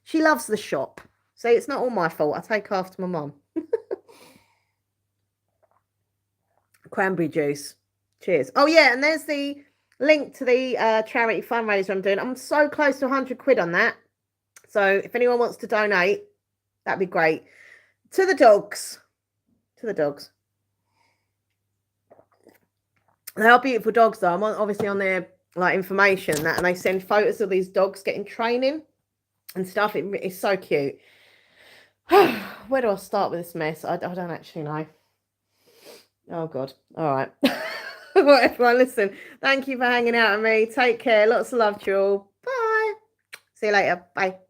She loves the shop. So it's not all my fault. I take after my mum. Cranberry juice. Cheers. Oh, yeah, and there's the link to the charity fundraiser I'm doing. I'm so close to 100 quid on that. So if anyone wants to donate, that'd be great. To the dogs. They are beautiful dogs, though. I'm obviously on their like information and that, and they send photos of these dogs getting training and stuff. It's so cute. Where do I start with this mess? I don't actually know. Oh God. All right. Well, everyone, listen. Thank you for hanging out with me. Take care. Lots of love to you all. Bye. See you later. Bye.